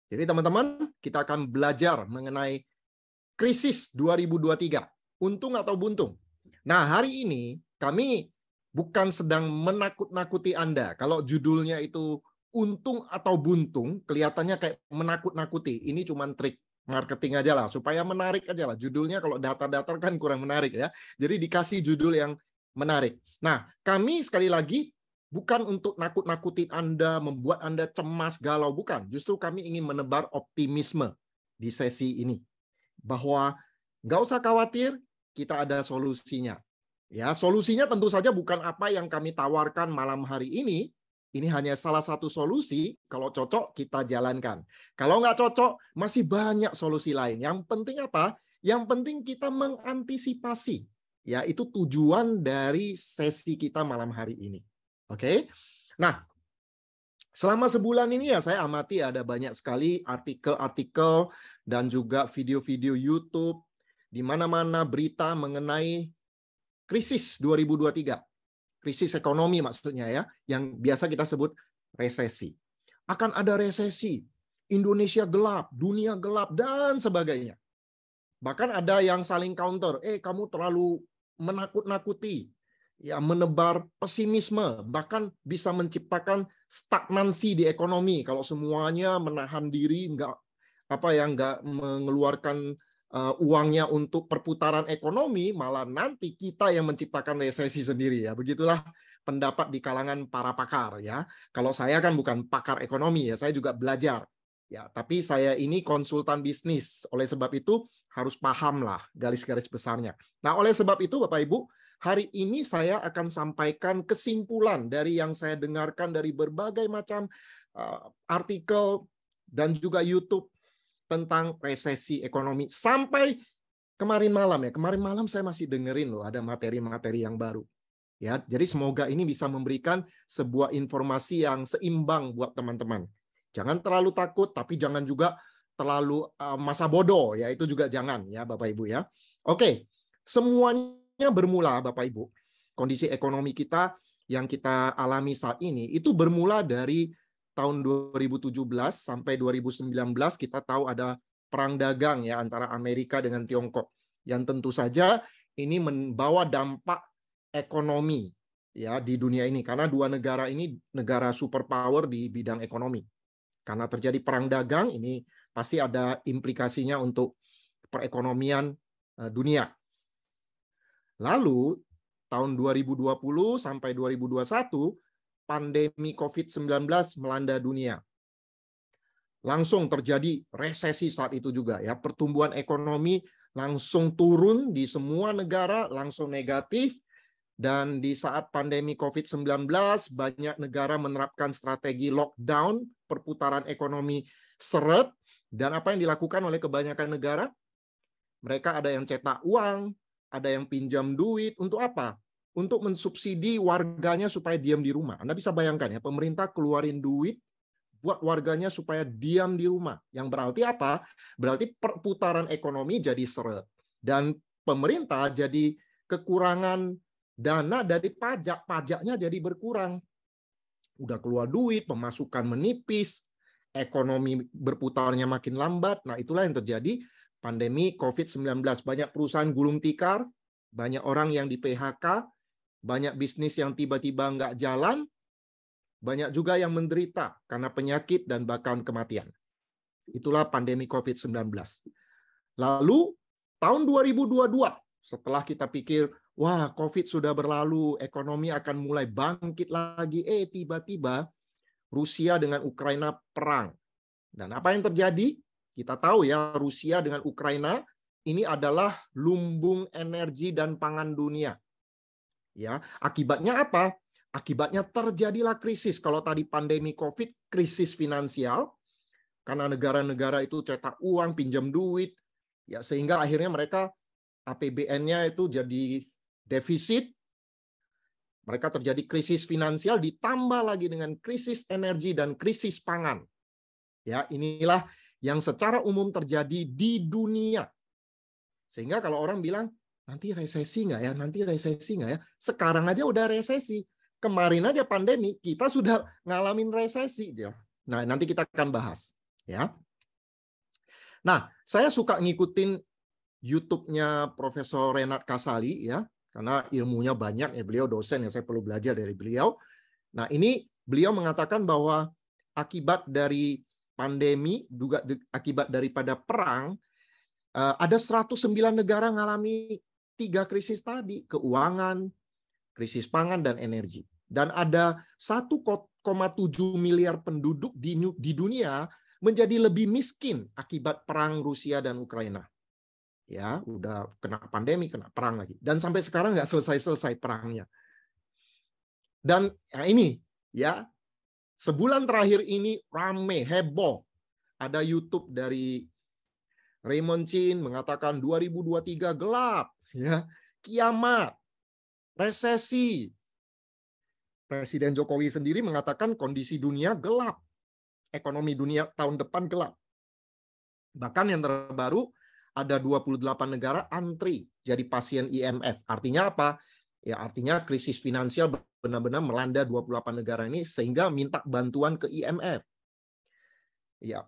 Jadi teman-teman, kita akan belajar mengenai krisis 2023. Untung atau buntung? Nah, hari ini kami bukan sedang menakut-nakuti Anda. Kalau judulnya itu untung atau buntung, kelihatannya kayak menakut-nakuti. Ini cuma trik marketing aja lah, supaya menarik aja lah. Judulnya kalau datar-datar kan kurang menarik ya. Jadi dikasih judul yang menarik. Nah, kami sekali lagi bukan untuk nakut-nakutin Anda, membuat Anda cemas, galau, bukan. Justru kami ingin menebar optimisme di sesi ini. Bahwa nggak usah khawatir, kita ada solusinya. Ya, solusinya tentu saja bukan apa yang kami tawarkan malam hari ini. Ini hanya salah satu solusi. Kalau cocok, kita jalankan. Kalau nggak cocok, masih banyak solusi lain. Yang penting apa? Yang penting kita mengantisipasi. Ya, itu tujuan dari sesi kita malam hari ini. Oke? Nah, selama sebulan ini ya saya amati ada banyak sekali artikel-artikel dan juga video-video YouTube di mana-mana berita mengenai krisis 2023. Krisis ekonomi maksudnya ya, yang biasa kita sebut resesi. Akan ada resesi, Indonesia gelap, dunia gelap, dan sebagainya. Bahkan ada yang saling counter, kamu terlalu menakut-nakuti, ya menebar pesimisme, bahkan bisa menciptakan stagnansi di ekonomi kalau semuanya menahan diri, nggak mengeluarkan uangnya untuk perputaran ekonomi, malah nanti kita yang menciptakan resesi sendiri ya. Begitulah pendapat di kalangan para pakar ya. Kalau saya kan bukan pakar ekonomi ya, saya juga belajar. Ya, tapi saya ini konsultan bisnis. Oleh sebab itu harus pahamlah garis-garis besarnya. Nah, oleh sebab itu Bapak Ibu, hari ini saya akan sampaikan kesimpulan dari yang saya dengarkan dari berbagai macam artikel dan juga YouTube tentang resesi ekonomi sampai kemarin malam ya. Kemarin malam saya masih dengerin loh ada materi-materi yang baru. Ya, jadi semoga ini bisa memberikan sebuah informasi yang seimbang buat teman-teman. Jangan terlalu takut, tapi jangan juga terlalu masa bodoh ya, itu juga jangan ya Bapak Ibu ya. Oke, semuanya bermula Bapak Ibu. Kondisi ekonomi kita yang kita alami saat ini itu bermula dari tahun 2017 sampai 2019 kita tahu ada perang dagang ya antara Amerika dengan Tiongkok yang tentu saja ini membawa dampak ekonomi ya di dunia ini karena dua negara ini negara superpower di bidang ekonomi. Karena terjadi perang dagang, ini pasti ada implikasinya untuk perekonomian dunia. Lalu, tahun 2020 sampai 2021, pandemi COVID-19 melanda dunia. Langsung terjadi resesi saat itu juga. Ya, pertumbuhan ekonomi langsung turun di semua negara, langsung negatif. Dan di saat pandemi COVID-19, banyak negara menerapkan strategi lockdown, perputaran ekonomi seret, dan apa yang dilakukan oleh kebanyakan negara? Mereka ada yang cetak uang, ada yang pinjam duit, untuk apa? Untuk mensubsidi warganya supaya diam di rumah. Anda bisa bayangkan ya, pemerintah keluarin duit buat warganya supaya diam di rumah. Yang berarti apa? Berarti perputaran ekonomi jadi seret. Dan pemerintah jadi kekurangan dana dari pajak, pajaknya jadi berkurang. Udah keluar duit, pemasukan menipis, ekonomi berputarnya makin lambat. Nah, itulah yang terjadi pandemi COVID-19. Banyak perusahaan gulung tikar, banyak orang yang di PHK, banyak bisnis yang tiba-tiba nggak jalan, banyak juga yang menderita karena penyakit dan bahkan kematian. Itulah pandemi COVID-19. Lalu, tahun 2022, setelah kita pikir, wah, COVID sudah berlalu, ekonomi akan mulai bangkit lagi. Tiba-tiba Rusia dengan Ukraina perang. Dan apa yang terjadi? Kita tahu ya, Rusia dengan Ukraina ini adalah lumbung energi dan pangan dunia. Ya, akibatnya apa? Akibatnya terjadilah krisis. Kalau tadi pandemi COVID, krisis finansial, karena negara-negara itu cetak uang, pinjam duit, ya sehingga akhirnya mereka APBN-nya itu jadi defisit, mereka terjadi krisis finansial ditambah lagi dengan krisis energi dan krisis pangan. Ya, inilah yang secara umum terjadi di dunia. Sehingga kalau orang bilang, nanti resesi nggak ya? Nanti resesi nggak ya? Sekarang aja udah resesi. Kemarin aja pandemi, kita sudah ngalamin resesi. Nah, nanti kita akan bahas. Ya. Nah, saya suka ngikutin YouTube-nya Profesor Renat Kasali ya, karena ilmunya banyak ya, beliau dosen ya, saya perlu belajar dari beliau. Nah, ini beliau mengatakan bahwa akibat dari pandemi, juga akibat daripada perang, ada 109 negara mengalami 3 krisis tadi, keuangan, krisis pangan, dan energi. Dan ada 1,7 miliar penduduk di dunia menjadi lebih miskin akibat perang Rusia dan Ukraina. Ya, udah kena pandemi, kena perang lagi. Dan sampai sekarang nggak selesai-selesai perangnya. Dan ini, ya, sebulan terakhir ini rame, heboh. Ada YouTube dari Raymond Chin mengatakan 2023 gelap, ya, kiamat, resesi. Presiden Jokowi sendiri mengatakan kondisi dunia gelap, ekonomi dunia tahun depan gelap. Bahkan yang terbaru ada 28 negara antri jadi pasien IMF. Artinya apa? Ya, artinya krisis finansial benar-benar melanda 28 negara ini sehingga minta bantuan ke IMF. Ya,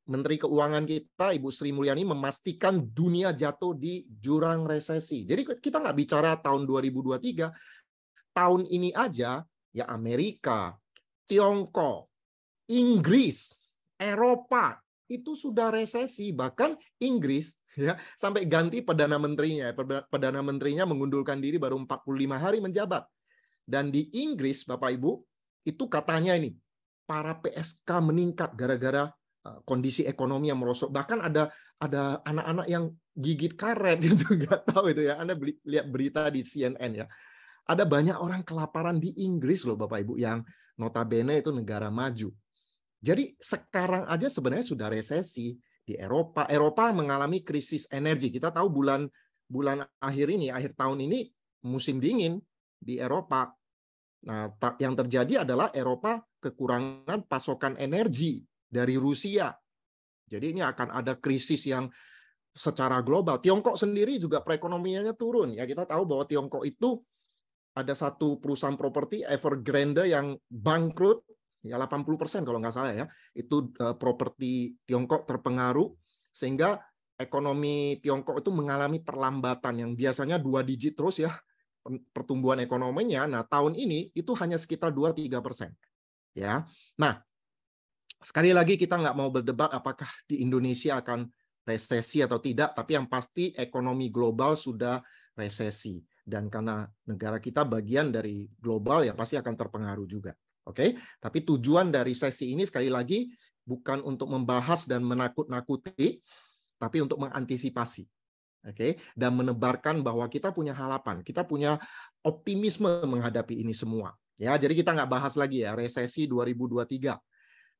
Menteri Keuangan kita, Ibu Sri Mulyani, memastikan dunia jatuh di jurang resesi. Jadi kita nggak bicara tahun 2023, tahun ini aja, ya Amerika, Tiongkok, Inggris, Eropa, itu sudah resesi. Bahkan Inggris ya sampai ganti Perdana Menterinya. Perdana Menterinya mengundurkan diri baru 45 hari menjabat. Dan di Inggris, Bapak Ibu, itu katanya ini, para PSK meningkat gara-gara kondisi ekonomi yang merosot. Bahkan ada anak-anak yang gigit karet itu, nggak tahu itu ya. Anda lihat berita di CNN ya. Ada banyak orang kelaparan di Inggris loh Bapak Ibu, yang notabene itu negara maju. Jadi sekarang aja sebenarnya sudah resesi di Eropa. Eropa mengalami krisis energi. Kita tahu bulan akhir ini, akhir tahun ini musim dingin di Eropa. Nah, yang terjadi adalah Eropa kekurangan pasokan energi dari Rusia. Jadi ini akan ada krisis yang secara global. Tiongkok sendiri juga perekonomiannya turun. Ya, kita tahu bahwa Tiongkok itu ada satu perusahaan properti Evergrande yang bangkrut, ya 80% kalau nggak salah ya. Itu properti Tiongkok terpengaruh sehingga ekonomi Tiongkok itu mengalami perlambatan yang biasanya 2 digit terus ya pertumbuhan ekonominya. Nah, tahun ini itu hanya sekitar 2-3%. Ya. Nah, sekali lagi kita nggak mau berdebat apakah di Indonesia akan resesi atau tidak, tapi yang pasti ekonomi global sudah resesi. Dan karena negara kita bagian dari global, ya pasti akan terpengaruh juga. Oke, tapi tujuan dari sesi ini sekali lagi bukan untuk membahas dan menakut-nakuti, tapi untuk mengantisipasi. Oke, dan menebarkan bahwa kita punya harapan, kita punya optimisme menghadapi ini semua. Ya, jadi kita nggak bahas lagi ya resesi 2023.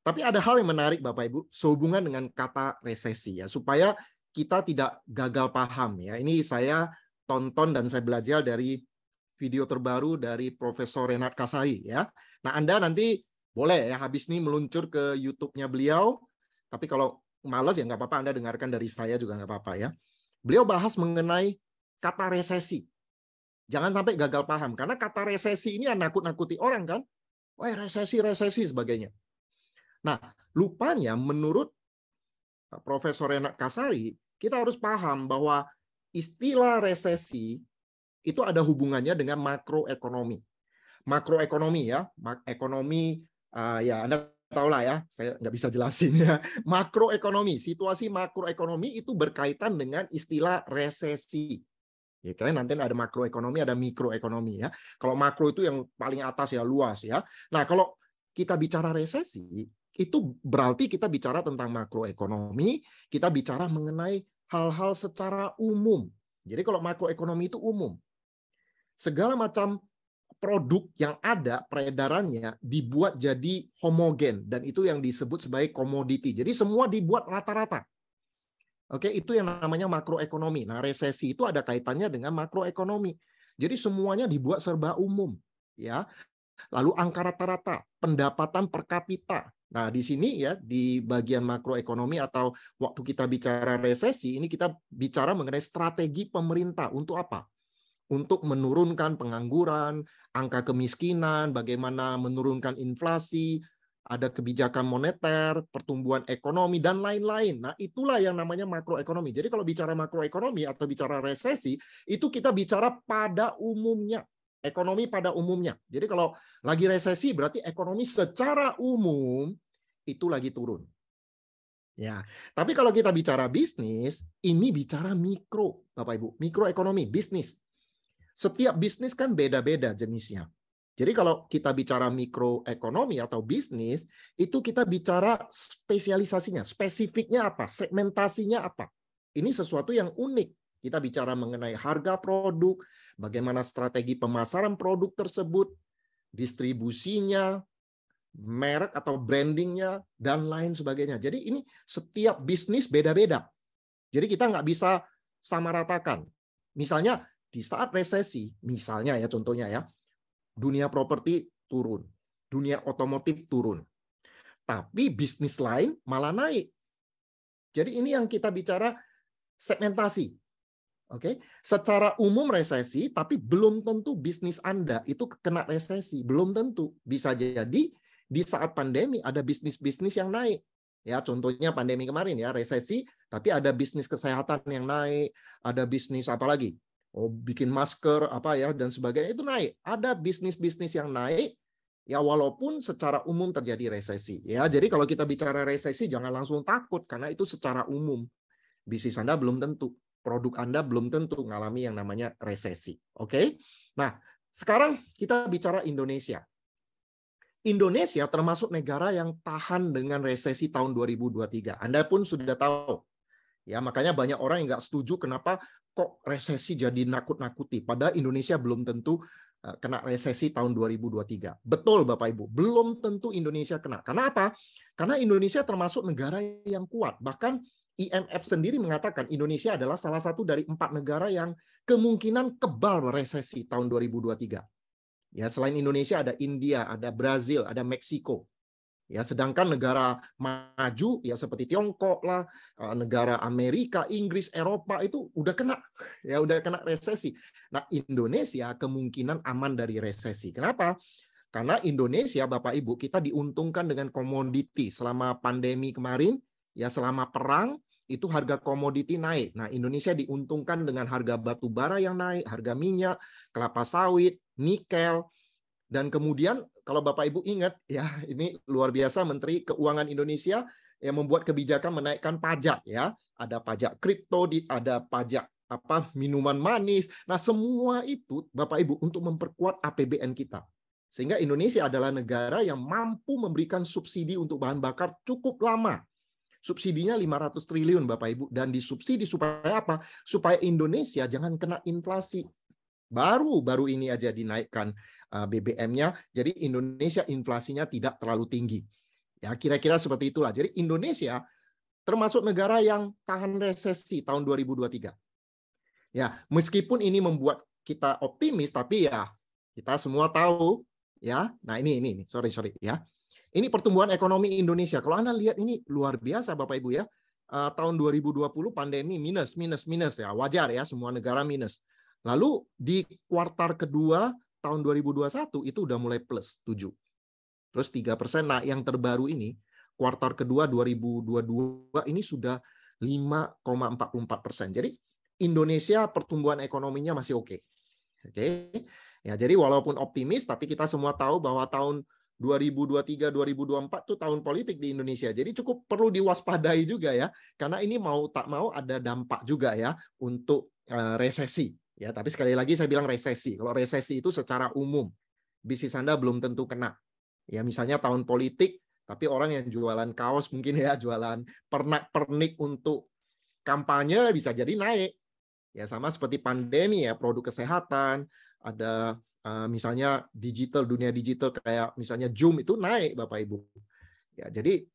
Tapi ada hal yang menarik Bapak Ibu sehubungan dengan kata resesi ya, supaya kita tidak gagal paham ya. Ini saya tonton dan saya belajar dari video terbaru dari Profesor Renat Kasali ya. Nah, Anda nanti boleh ya habis ini meluncur ke YouTube-nya beliau. Tapi kalau malas ya nggak apa-apa, Anda dengarkan dari saya juga nggak apa-apa ya. Beliau bahas mengenai kata resesi. Jangan sampai gagal paham karena kata resesi ini nakut-nakuti orang kan. Wah, resesi sebagainya. Nah, lupanya menurut Profesor Renat Kasali, kita harus paham bahwa istilah resesi itu ada hubungannya dengan makroekonomi. Makroekonomi ya, ekonomi ya Anda tahu lah ya, saya nggak bisa jelasin ya. Makroekonomi, situasi makroekonomi itu berkaitan dengan istilah resesi. Ya, kalian nanti ada makroekonomi, ada mikroekonomi ya. Kalau makro itu yang paling atas ya, luas ya. Nah, kalau kita bicara resesi, itu berarti kita bicara tentang makroekonomi, kita bicara mengenai hal-hal secara umum. Jadi kalau makroekonomi itu umum. Segala macam produk yang ada peredarannya dibuat jadi homogen dan itu yang disebut sebagai komoditi. Jadi semua dibuat rata-rata. Oke, itu yang namanya makroekonomi. Nah, resesi itu ada kaitannya dengan makroekonomi. Jadi semuanya dibuat serba umum, ya. Lalu angka rata-rata, pendapatan per kapita. Nah, di sini ya di bagian makroekonomi atau waktu kita bicara resesi, ini kita bicara mengenai strategi pemerintah untuk apa? Untuk menurunkan pengangguran, angka kemiskinan, bagaimana menurunkan inflasi, ada kebijakan moneter, pertumbuhan ekonomi, dan lain-lain. Nah, itulah yang namanya makroekonomi. Jadi kalau bicara makroekonomi atau bicara resesi, itu kita bicara pada umumnya. Ekonomi pada umumnya. Jadi kalau lagi resesi, berarti ekonomi secara umum itu lagi turun. Ya, tapi kalau kita bicara bisnis, ini bicara mikro, Bapak Ibu, mikroekonomi, bisnis. Setiap bisnis kan beda-beda jenisnya. Jadi kalau kita bicara mikroekonomi atau bisnis, itu kita bicara spesialisasinya, spesifiknya apa, segmentasinya apa. Ini sesuatu yang unik. Kita bicara mengenai harga produk, bagaimana strategi pemasaran produk tersebut, distribusinya, merek atau brandingnya, dan lain sebagainya. Jadi ini setiap bisnis beda-beda. Jadi kita nggak bisa sama ratakan. Misalnya di saat resesi, misalnya ya contohnya ya, dunia properti turun, dunia otomotif turun. Tapi bisnis lain malah naik. Jadi ini yang kita bicara segmentasi. Oke, secara umum resesi, tapi belum tentu bisnis Anda itu kena resesi, belum tentu. Bisa jadi di saat pandemi ada bisnis-bisnis yang naik. Ya, contohnya pandemi kemarin ya, resesi, tapi ada bisnis kesehatan yang naik, ada bisnis apa lagi? Oh, bikin masker apa ya dan sebagainya itu naik. Ada bisnis-bisnis yang naik ya walaupun secara umum terjadi resesi. Ya, jadi kalau kita bicara resesi jangan langsung takut karena itu secara umum. Bisnis Anda belum tentu, produk Anda belum tentu mengalami yang namanya resesi. Oke? Nah, sekarang kita bicara Indonesia. Indonesia termasuk negara yang tahan dengan resesi tahun 2023. Anda pun sudah tahu. Ya, makanya banyak orang yang nggak setuju kenapa kok resesi jadi nakut-nakuti. Padahal Indonesia belum tentu kena resesi tahun 2023. Betul Bapak Ibu, belum tentu Indonesia kena. Karena apa? Karena Indonesia termasuk negara yang kuat. Bahkan IMF sendiri mengatakan Indonesia adalah salah satu dari 4 negara yang kemungkinan kebal resesi tahun 2023. Ya, selain Indonesia ada India, ada Brazil, ada Meksiko. Ya, sedangkan negara maju ya seperti Tiongkok lah, negara Amerika, Inggris, Eropa itu udah kena ya udah kena resesi. Nah, Indonesia kemungkinan aman dari resesi. Kenapa? Karena Indonesia Bapak Ibu kita diuntungkan dengan komoditi selama pandemi kemarin ya selama perang itu harga komoditi naik. Nah, Indonesia diuntungkan dengan harga batu bara yang naik, harga minyak, kelapa sawit, nikel. Dan kemudian kalau Bapak Ibu ingat ya ini luar biasa Menteri Keuangan Indonesia yang membuat kebijakan menaikkan pajak ya. Ada pajak kripto, ada pajak apa minuman manis. Nah, semua itu Bapak Ibu untuk memperkuat APBN kita. Sehingga Indonesia adalah negara yang mampu memberikan subsidi untuk bahan bakar cukup lama. Subsidinya 500 triliun Bapak Ibu dan disubsidi supaya apa? Supaya Indonesia jangan kena inflasi. Baru ini aja dinaikkan BBM-nya, jadi Indonesia inflasinya tidak terlalu tinggi. Ya, kira-kira seperti itulah. Jadi Indonesia termasuk negara yang tahan resesi tahun 2023. Ya, meskipun ini membuat kita optimis, tapi ya kita semua tahu ya. Nah, ini sorry ya. Ini pertumbuhan ekonomi Indonesia. Kalau Anda lihat ini luar biasa Bapak Ibu ya. Tahun 2020 pandemi minus ya, wajar ya semua negara minus. Lalu di kuartal kedua tahun 2021 itu udah mulai plus 7. Terus 3%. Nah, yang terbaru ini kuartal kedua 2022 ini sudah 5,44%. Jadi Indonesia pertumbuhan ekonominya masih oke. Oke. Ya, jadi walaupun optimis tapi kita semua tahu bahwa tahun 2023 2024 itu tahun politik di Indonesia. Jadi cukup perlu diwaspadai juga ya. Karena ini mau tak mau ada dampak juga ya untuk resesi. Ya, tapi sekali lagi saya bilang resesi. Kalau resesi itu secara umum, bisnis Anda belum tentu kena. Ya, misalnya tahun politik, tapi orang yang jualan kaos mungkin ya, jualan pernak-pernik untuk kampanye bisa jadi naik. Ya, sama seperti pandemi ya, produk kesehatan, ada misalnya digital, dunia digital kayak misalnya Zoom itu naik Bapak Ibu. Ya, jadi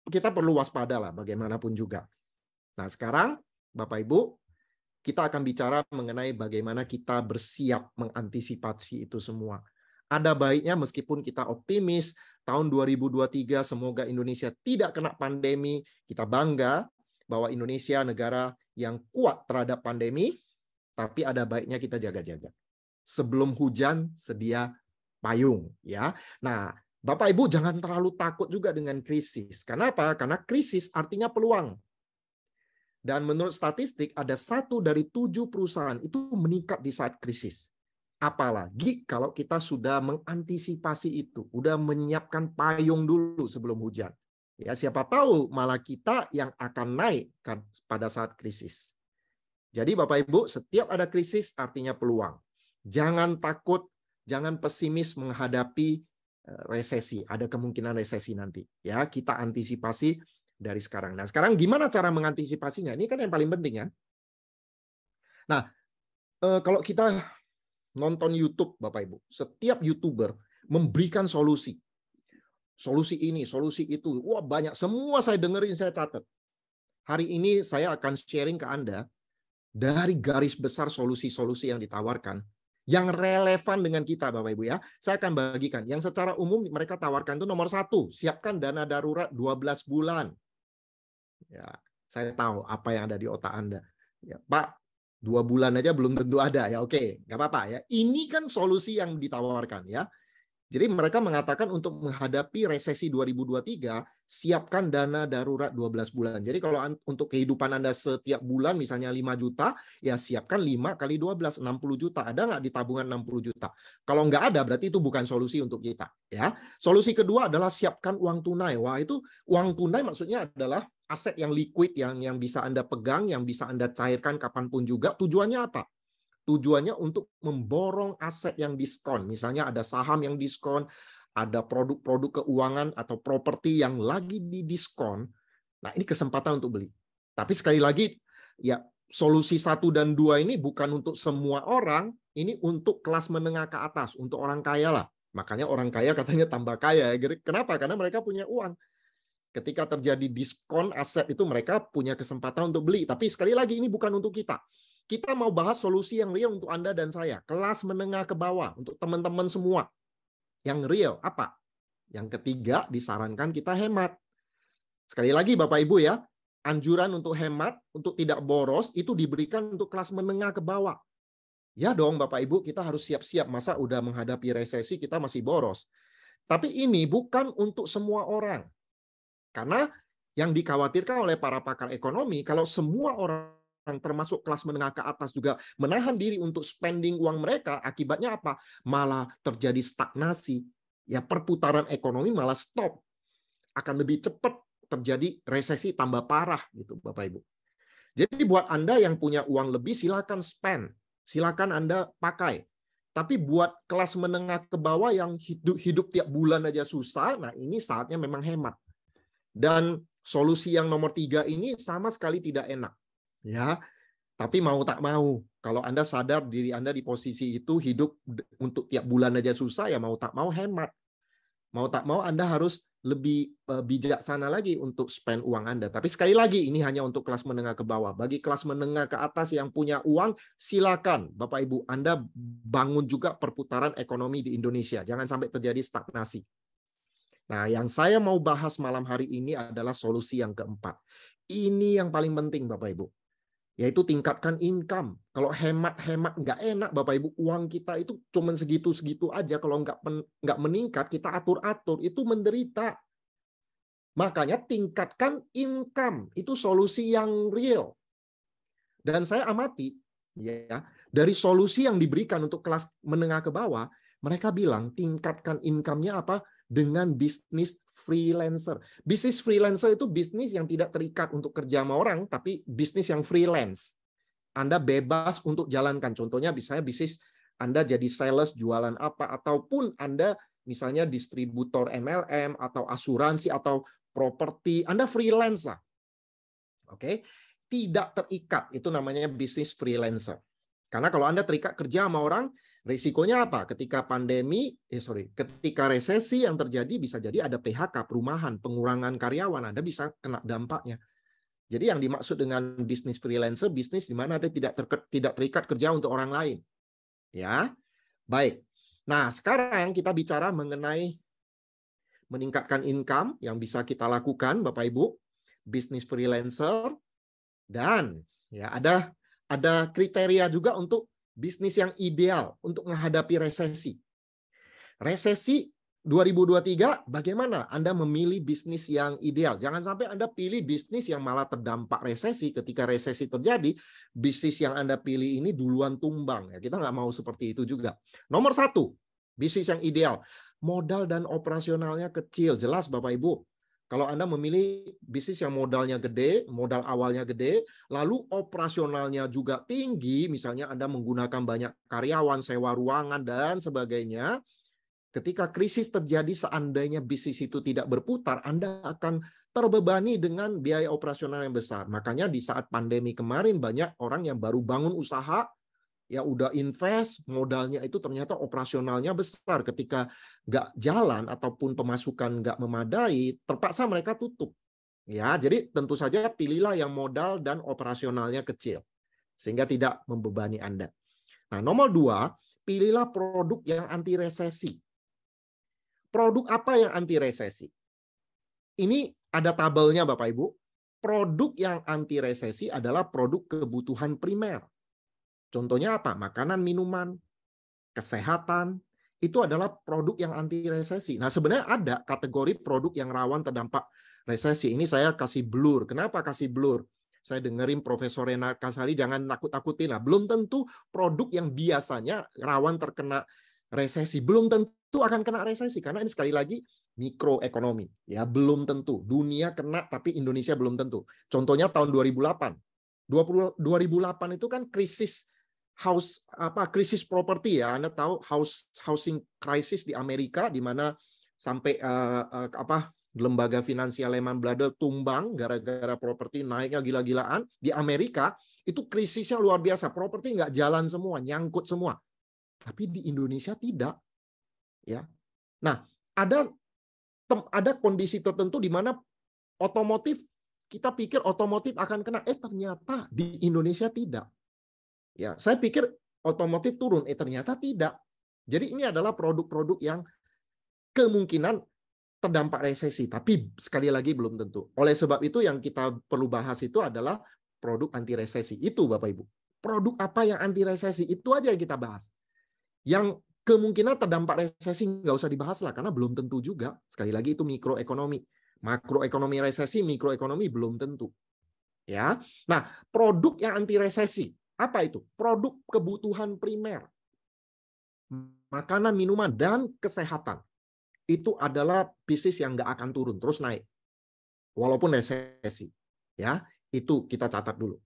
kita perlu waspada lah bagaimanapun juga. Nah, sekarang Bapak Ibu kita akan bicara mengenai bagaimana kita bersiap mengantisipasi itu semua. Ada baiknya meskipun kita optimis tahun 2023 semoga Indonesia tidak kena pandemi, kita bangga bahwa Indonesia negara yang kuat terhadap pandemi, tapi ada baiknya kita jaga-jaga. Sebelum hujan sedia payung ya. Nah, Bapak Ibu jangan terlalu takut juga dengan krisis. Kenapa? Karena krisis artinya peluang. Dan menurut statistik ada 1 dari 7 perusahaan itu meningkat di saat krisis. Apalagi kalau kita sudah mengantisipasi itu, udah menyiapkan payung dulu sebelum hujan. Ya, siapa tahu malah kita yang akan naik kan pada saat krisis. Jadi Bapak Ibu, setiap ada krisis artinya peluang. Jangan takut, jangan pesimis menghadapi resesi. Ada kemungkinan resesi nanti. Ya, kita antisipasi dari sekarang. Nah, sekarang gimana cara mengantisipasinya? Ini kan yang paling penting ya. Nah, kalau kita nonton YouTube, Bapak Ibu, setiap YouTuber memberikan solusi. Solusi ini, solusi itu. Wah, banyak. Semua saya dengerin, saya catat. Hari ini saya akan sharing ke Anda dari garis besar solusi-solusi yang ditawarkan yang relevan dengan kita, Bapak Ibu ya. Saya akan bagikan. Yang secara umum mereka tawarkan itu nomor 1, siapkan dana darurat 12 bulan. Ya, saya tahu apa yang ada di otak Anda. Ya, Pak, 2 bulan aja belum tentu ada ya. Oke, nggak apa-apa ya. Ini kan solusi yang ditawarkan ya. Jadi mereka mengatakan untuk menghadapi resesi 2023, siapkan dana darurat 12 bulan. Jadi kalau untuk kehidupan Anda setiap bulan misalnya 5 juta, ya siapkan 5 kali 12, 60 juta. Ada nggak di tabungan 60 juta? Kalau nggak ada, berarti itu bukan solusi untuk kita. Ya. Solusi kedua adalah siapkan uang tunai. Wah, itu uang tunai maksudnya adalah aset yang liquid, yang bisa Anda pegang, yang bisa Anda cairkan kapanpun juga. Tujuannya apa? Tujuannya untuk memborong aset yang diskon. Misalnya ada saham yang diskon, ada produk-produk keuangan atau properti yang lagi didiskon. Nah, ini kesempatan untuk beli. Tapi sekali lagi, ya solusi 1 dan 2 ini bukan untuk semua orang, ini untuk kelas menengah ke atas, untuk orang kaya lah. Makanya orang kaya katanya tambah kaya. Kenapa? Karena mereka punya uang. Ketika terjadi diskon aset itu mereka punya kesempatan untuk beli. Tapi sekali lagi ini bukan untuk kita. Kita mau bahas solusi yang real untuk Anda dan saya. Kelas menengah ke bawah untuk teman-teman semua. Yang real apa? Yang ketiga disarankan kita hemat. Sekali lagi Bapak Ibu ya, anjuran untuk hemat, untuk tidak boros itu diberikan untuk kelas menengah ke bawah. Ya dong Bapak Ibu, kita harus siap-siap. Masa udah menghadapi resesi kita masih boros. Tapi ini bukan untuk semua orang. Karena yang dikhawatirkan oleh para pakar ekonomi, kalau semua orang termasuk kelas menengah ke atas juga menahan diri untuk spending uang mereka, akibatnya apa? Malah terjadi stagnasi. Ya, perputaran ekonomi malah stop. Akan lebih cepat terjadi resesi tambah parah gitu, Bapak Ibu. Jadi buat Anda yang punya uang lebih silakan spend. Silakan Anda pakai. Tapi buat kelas menengah ke bawah yang hidup tiap bulan aja susah, nah ini saatnya memang hemat. Dan solusi yang nomor 3 ini sama sekali tidak enak. Ya, tapi mau tak mau, kalau Anda sadar diri Anda di posisi itu hidup untuk tiap bulan aja susah, ya mau tak mau hemat. Mau tak mau Anda harus lebih bijaksana lagi untuk spend uang Anda. Tapi sekali lagi, ini hanya untuk kelas menengah ke bawah. Bagi kelas menengah ke atas yang punya uang, silakan Bapak Ibu, Anda bangun juga perputaran ekonomi di Indonesia. Jangan sampai terjadi stagnasi. Nah, yang saya mau bahas malam hari ini adalah solusi yang keempat. Ini yang paling penting, Bapak Ibu. Yaitu tingkatkan income. Kalau hemat-hemat nggak enak, Bapak Ibu. Uang kita itu cuma segitu-segitu aja. Kalau nggak meningkat, kita atur-atur. Itu menderita. Makanya tingkatkan income. Itu solusi yang real. Dan saya amati, ya, dari solusi yang diberikan untuk kelas menengah ke bawah, mereka bilang tingkatkan income-nya apa? Dengan bisnis freelancer. Bisnis freelancer itu bisnis yang tidak terikat untuk kerja sama orang, tapi bisnis yang freelance. Anda bebas untuk jalankan. Contohnya misalnya bisnis Anda jadi sales, jualan apa, ataupun Anda misalnya distributor MLM, atau asuransi, atau properti. Anda freelance lah. Oke, tidak terikat. Itu namanya bisnis freelancer. Karena kalau Anda terikat kerja sama orang, risikonya apa? Ketika ketika resesi yang terjadi bisa jadi ada PHK, perumahan, pengurangan karyawan, Anda bisa kena dampaknya. Jadi yang dimaksud dengan bisnis freelancer, bisnis di mana Anda tidak terikat kerja untuk orang lain. Ya, baik. Nah, sekarang kita bicara mengenai meningkatkan income yang bisa kita lakukan, Bapak Ibu, bisnis freelancer, dan ya ada kriteria juga untuk bisnis yang ideal untuk menghadapi resesi. Resesi 2023, bagaimana Anda memilih bisnis yang ideal? Jangan sampai Anda pilih bisnis yang malah terdampak resesi. Ketika resesi terjadi, bisnis yang Anda pilih ini duluan tumbang. Ya, kita nggak mau seperti itu juga. Nomor 1, bisnis yang ideal. Modal dan operasionalnya kecil. Jelas Bapak Ibu. Kalau Anda memilih bisnis yang modalnya gede, modal awalnya gede, lalu operasionalnya juga tinggi, misalnya Anda menggunakan banyak karyawan, sewa ruangan, dan sebagainya, ketika krisis terjadi, seandainya bisnis itu tidak berputar, Anda akan terbebani dengan biaya operasional yang besar. Makanya di saat pandemi kemarin, banyak orang yang baru bangun usaha, ya udah invest, modalnya itu ternyata operasionalnya besar. Ketika nggak jalan ataupun pemasukan nggak memadai, terpaksa mereka tutup. Ya, jadi tentu saja pilihlah yang modal dan operasionalnya kecil, sehingga tidak membebani Anda. Nah, nomor 2, pilihlah produk yang anti resesi. Produk apa yang anti resesi? Ini ada tabelnya Bapak Ibu. Produk yang anti resesi adalah produk kebutuhan primer. Contohnya apa? Makanan, minuman, kesehatan. Itu adalah produk yang anti resesi. Nah, sebenarnya ada kategori produk yang rawan terdampak resesi. Ini saya kasih blur. Kenapa kasih blur? Saya dengerin Profesor Renat Kasali, jangan nakut-nakutin lah. Belum tentu produk yang biasanya rawan terkena resesi belum tentu akan kena resesi, karena ini sekali lagi mikroekonomi, ya belum tentu. Dunia kena tapi Indonesia belum tentu. Contohnya tahun 2008. 2008 itu kan krisis krisis properti, ya. Anda tahu housing crisis di Amerika, di mana sampai lembaga finansial Lehman Brothers tumbang gara-gara properti naiknya gila-gilaan. Di Amerika itu krisisnya luar biasa, properti nggak jalan semua, nyangkut semua. Tapi di Indonesia tidak, ya. Nah, ada kondisi tertentu di mana otomotif, kita pikir otomotif akan kena, ternyata di Indonesia tidak. Ya, saya pikir otomotif turun, ternyata tidak. Jadi ini adalah produk-produk yang kemungkinan terdampak resesi, tapi sekali lagi belum tentu. Oleh sebab itu yang kita perlu bahas itu adalah produk anti resesi. Itu Bapak Ibu. Produk apa yang anti resesi? Itu aja yang kita bahas. Yang kemungkinan terdampak resesi nggak usah dibahas lah, karena belum tentu juga. Sekali lagi itu mikroekonomi. Makroekonomi resesi, mikroekonomi belum tentu. Ya. Nah, produk yang anti resesi, apa itu? Produk kebutuhan primer. Makanan, minuman, dan kesehatan. Itu adalah bisnis yang nggak akan turun, terus naik. Walaupun resesi. Ya, itu kita catat dulu.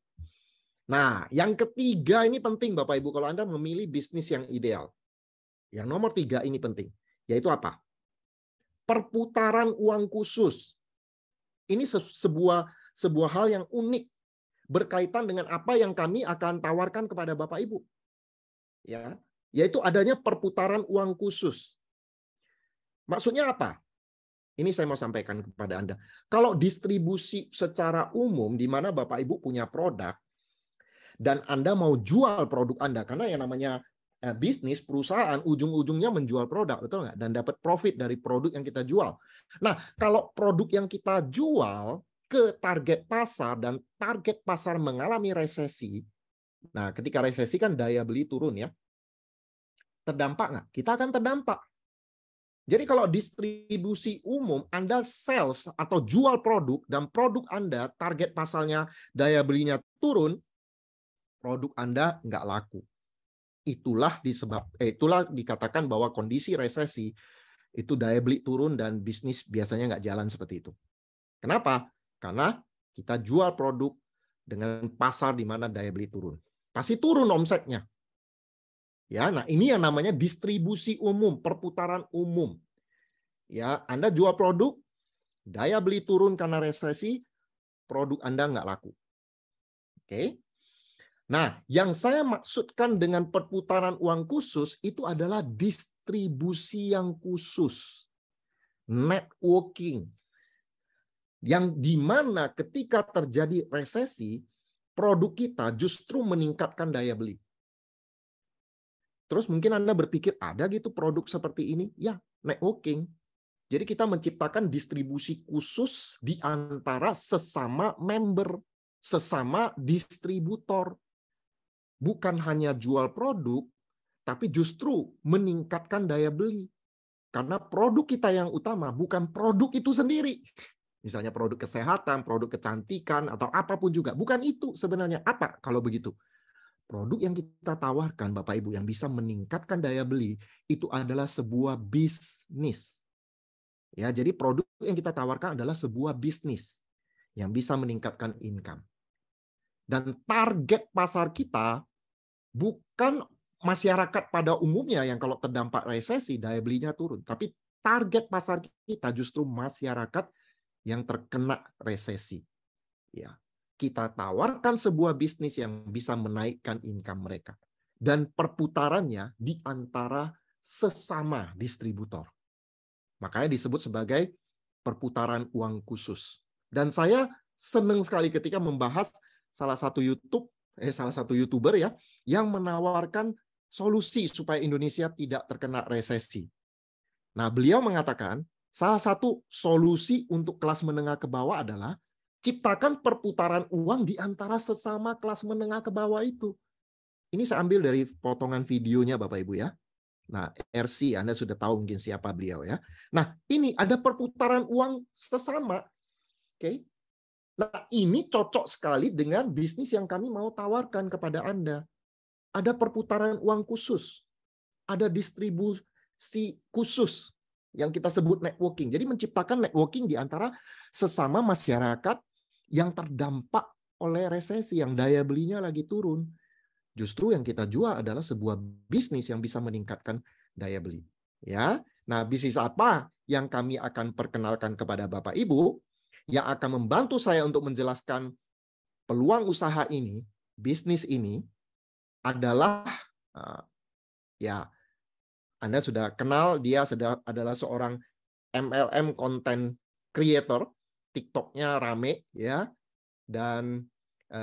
Nah, yang ketiga ini penting Bapak Ibu kalau Anda memilih bisnis yang ideal. Yang nomor 3 ini penting, yaitu apa? Perputaran uang khusus. Ini sebuah hal yang unik berkaitan dengan apa yang kami akan tawarkan kepada Bapak Ibu. Ya, yaitu adanya perputaran uang khusus. Maksudnya apa? Ini saya mau sampaikan kepada Anda. Kalau distribusi secara umum di mana Bapak Ibu punya produk dan Anda mau jual produk Anda, karena yang namanya bisnis, perusahaan, ujung-ujungnya menjual produk, betul nggak? Dan dapat profit dari produk yang kita jual. Nah, kalau produk yang kita jual ke target pasar dan target pasar mengalami resesi, nah ketika resesi kan daya beli turun, ya. Terdampak nggak? Kita akan terdampak. Jadi kalau distribusi umum, Anda sales atau jual produk dan produk Anda target pasarnya daya belinya turun, produk Anda nggak laku. Itulah dikatakan bahwa kondisi resesi itu daya beli turun dan bisnis biasanya nggak jalan seperti itu. Kenapa? Karena kita jual produk dengan pasar di mana daya beli turun. Pasti turun omsetnya. Ya, nah ini yang namanya distribusi umum, perputaran umum. Ya, Anda jual produk, daya beli turun karena resesi, produk Anda nggak laku. Oke. Nah, yang saya maksudkan dengan perputaran uang khusus itu adalah distribusi yang khusus. Networking. Yang dimana ketika terjadi resesi, produk kita justru meningkatkan daya beli. Terus mungkin Anda berpikir, ada gitu produk seperti ini? Ya, networking. Jadi kita menciptakan distribusi khusus di antara sesama member, sesama distributor. Bukan hanya jual produk, tapi justru meningkatkan daya beli. Karena produk kita yang utama bukan produk itu sendiri. Misalnya produk kesehatan, produk kecantikan, atau apapun juga. Bukan itu sebenarnya. Apa kalau begitu? Produk yang kita tawarkan, Bapak Ibu, yang bisa meningkatkan daya beli, itu adalah sebuah bisnis. Ya, jadi produk yang kita tawarkan adalah sebuah bisnis yang bisa meningkatkan income. Dan target pasar kita bukan masyarakat pada umumnya yang kalau terdampak resesi daya belinya turun, tapi target pasar kita justru masyarakat yang terkena resesi. Ya, kita tawarkan sebuah bisnis yang bisa menaikkan income mereka dan perputarannya di antara sesama distributor. Makanya disebut sebagai perputaran uang khusus. Dan saya senang sekali ketika membahas salah satu YouTuber ya yang menawarkan solusi supaya Indonesia tidak terkena resesi. Nah, beliau mengatakan salah satu solusi untuk kelas menengah ke bawah adalah ciptakan perputaran uang di antara sesama kelas menengah ke bawah itu. Ini saya ambil dari potongan videonya Bapak Ibu ya. Nah, RC Anda sudah tahu mungkin siapa beliau ya. Nah, ini ada perputaran uang sesama. Oke. Nah, ini cocok sekali dengan bisnis yang kami mau tawarkan kepada Anda. Ada perputaran uang khusus. Ada distribusi khusus yang kita sebut networking. Jadi menciptakan networking di antara sesama masyarakat yang terdampak oleh resesi, yang daya belinya lagi turun. Justru yang kita jual adalah sebuah bisnis yang bisa meningkatkan daya beli. Ya, nah bisnis apa yang kami akan perkenalkan kepada Bapak Ibu yang akan membantu saya untuk menjelaskan peluang usaha ini, bisnis ini adalah ya Anda sudah kenal dia adalah seorang MLM content creator, TikToknya rame ya, dan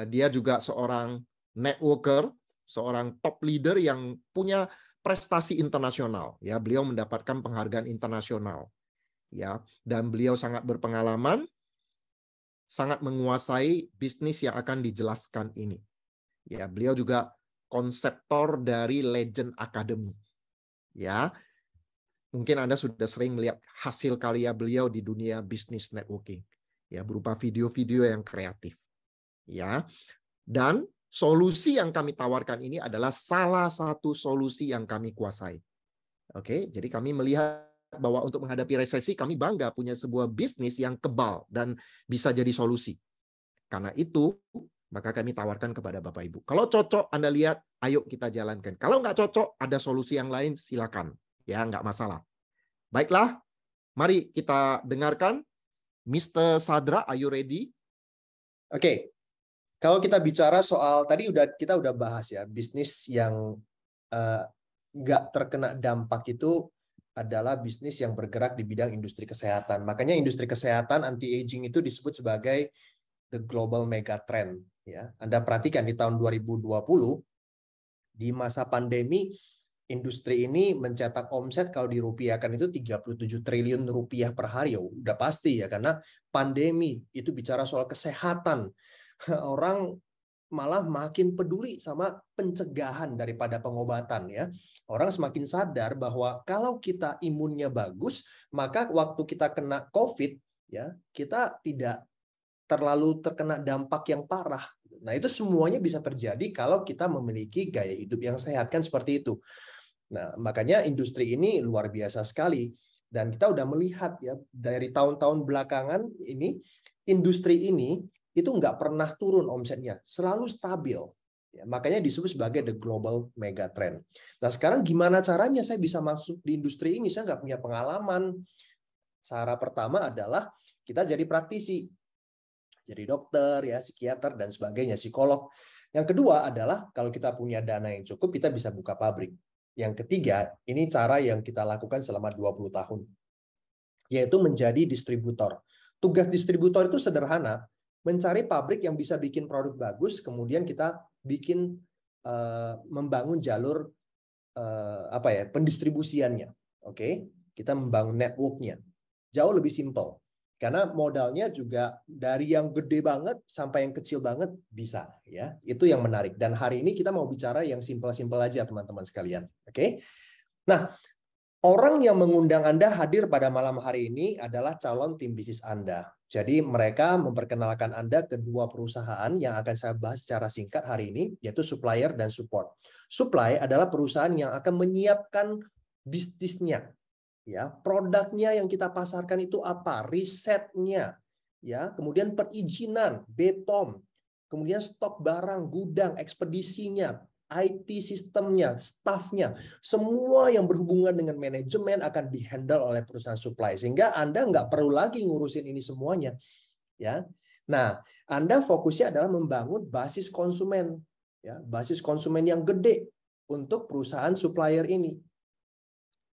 dia juga seorang networker, seorang top leader yang punya prestasi internasional ya. Beliau mendapatkan penghargaan internasional ya, dan beliau sangat berpengalaman, sangat menguasai bisnis yang akan dijelaskan ini. Ya, beliau juga konseptor dari Legend Academy. Ya. Mungkin Anda sudah sering melihat hasil karya beliau di dunia bisnis networking. Ya, berupa video-video yang kreatif. Ya. Dan solusi yang kami tawarkan ini adalah salah satu solusi yang kami kuasai. Oke, jadi kami melihat bahwa untuk menghadapi resesi kami bangga punya sebuah bisnis yang kebal dan bisa jadi solusi. Karena itu, maka kami tawarkan kepada Bapak Ibu. Kalau cocok Anda lihat, ayo kita jalankan. Kalau nggak cocok, ada solusi yang lain, silakan. Ya, nggak masalah. Baiklah, mari kita dengarkan. Mr. Sadra, are you ready? Oke. Kalau kita bicara soal tadi kita udah bahas ya, bisnis yang nggak terkena dampak itu adalah bisnis yang bergerak di bidang industri kesehatan. Makanya industri kesehatan anti-aging itu disebut sebagai the global mega trend. Ya, Anda perhatikan di tahun 2020 di masa pandemi industri ini mencetak omset kalau dirupiahkan itu 37 triliun rupiah per hari. Udah pasti ya, karena pandemi itu bicara soal kesehatan. Orang malah makin peduli sama pencegahan daripada pengobatan ya. Orang semakin sadar bahwa kalau kita imunnya bagus, maka waktu kita kena COVID ya, kita tidak terlalu terkena dampak yang parah. Nah, itu semuanya bisa terjadi kalau kita memiliki gaya hidup yang sehat, kan seperti itu. Nah, makanya industri ini luar biasa sekali. Dan kita udah melihat ya, dari tahun-tahun belakangan ini, industri ini itu nggak pernah turun omsetnya, selalu stabil. Ya, makanya disebut sebagai the global mega trend. Nah, sekarang gimana caranya saya bisa masuk di industri ini? Saya nggak punya pengalaman. Cara pertama adalah kita jadi praktisi. Jadi dokter, ya, psikiater, dan sebagainya, psikolog. Yang kedua adalah kalau kita punya dana yang cukup, kita bisa buka pabrik. Yang ketiga, ini cara yang kita lakukan selama 20 tahun, yaitu menjadi distributor. Tugas distributor itu sederhana, mencari pabrik yang bisa bikin produk bagus, kemudian kita bikin membangun jalur pendistribusiannya. Oke, kita membangun networknya. Jauh lebih simpel. Karena modalnya juga dari yang gede banget sampai yang kecil banget bisa, ya. Itu yang menarik. Dan hari ini kita mau bicara yang simpel-simpel aja, teman-teman sekalian. Oke. Nah, Orang yang mengundang Anda hadir pada malam hari ini adalah calon tim bisnis Anda. Jadi mereka memperkenalkan Anda ke dua perusahaan yang akan saya bahas secara singkat hari ini, yaitu supplier dan support. Supply adalah perusahaan yang akan menyiapkan bisnisnya, ya, produknya yang kita pasarkan itu apa, risetnya, ya, kemudian perizinan, BPOM, kemudian stok barang, gudang, ekspedisinya, IT sistemnya, staffnya, semua yang berhubungan dengan manajemen akan dihandle oleh perusahaan supply, sehingga Anda nggak perlu lagi ngurusin ini semuanya, ya. Nah, Anda fokusnya adalah membangun basis konsumen, ya, basis konsumen yang gede untuk perusahaan supplier ini,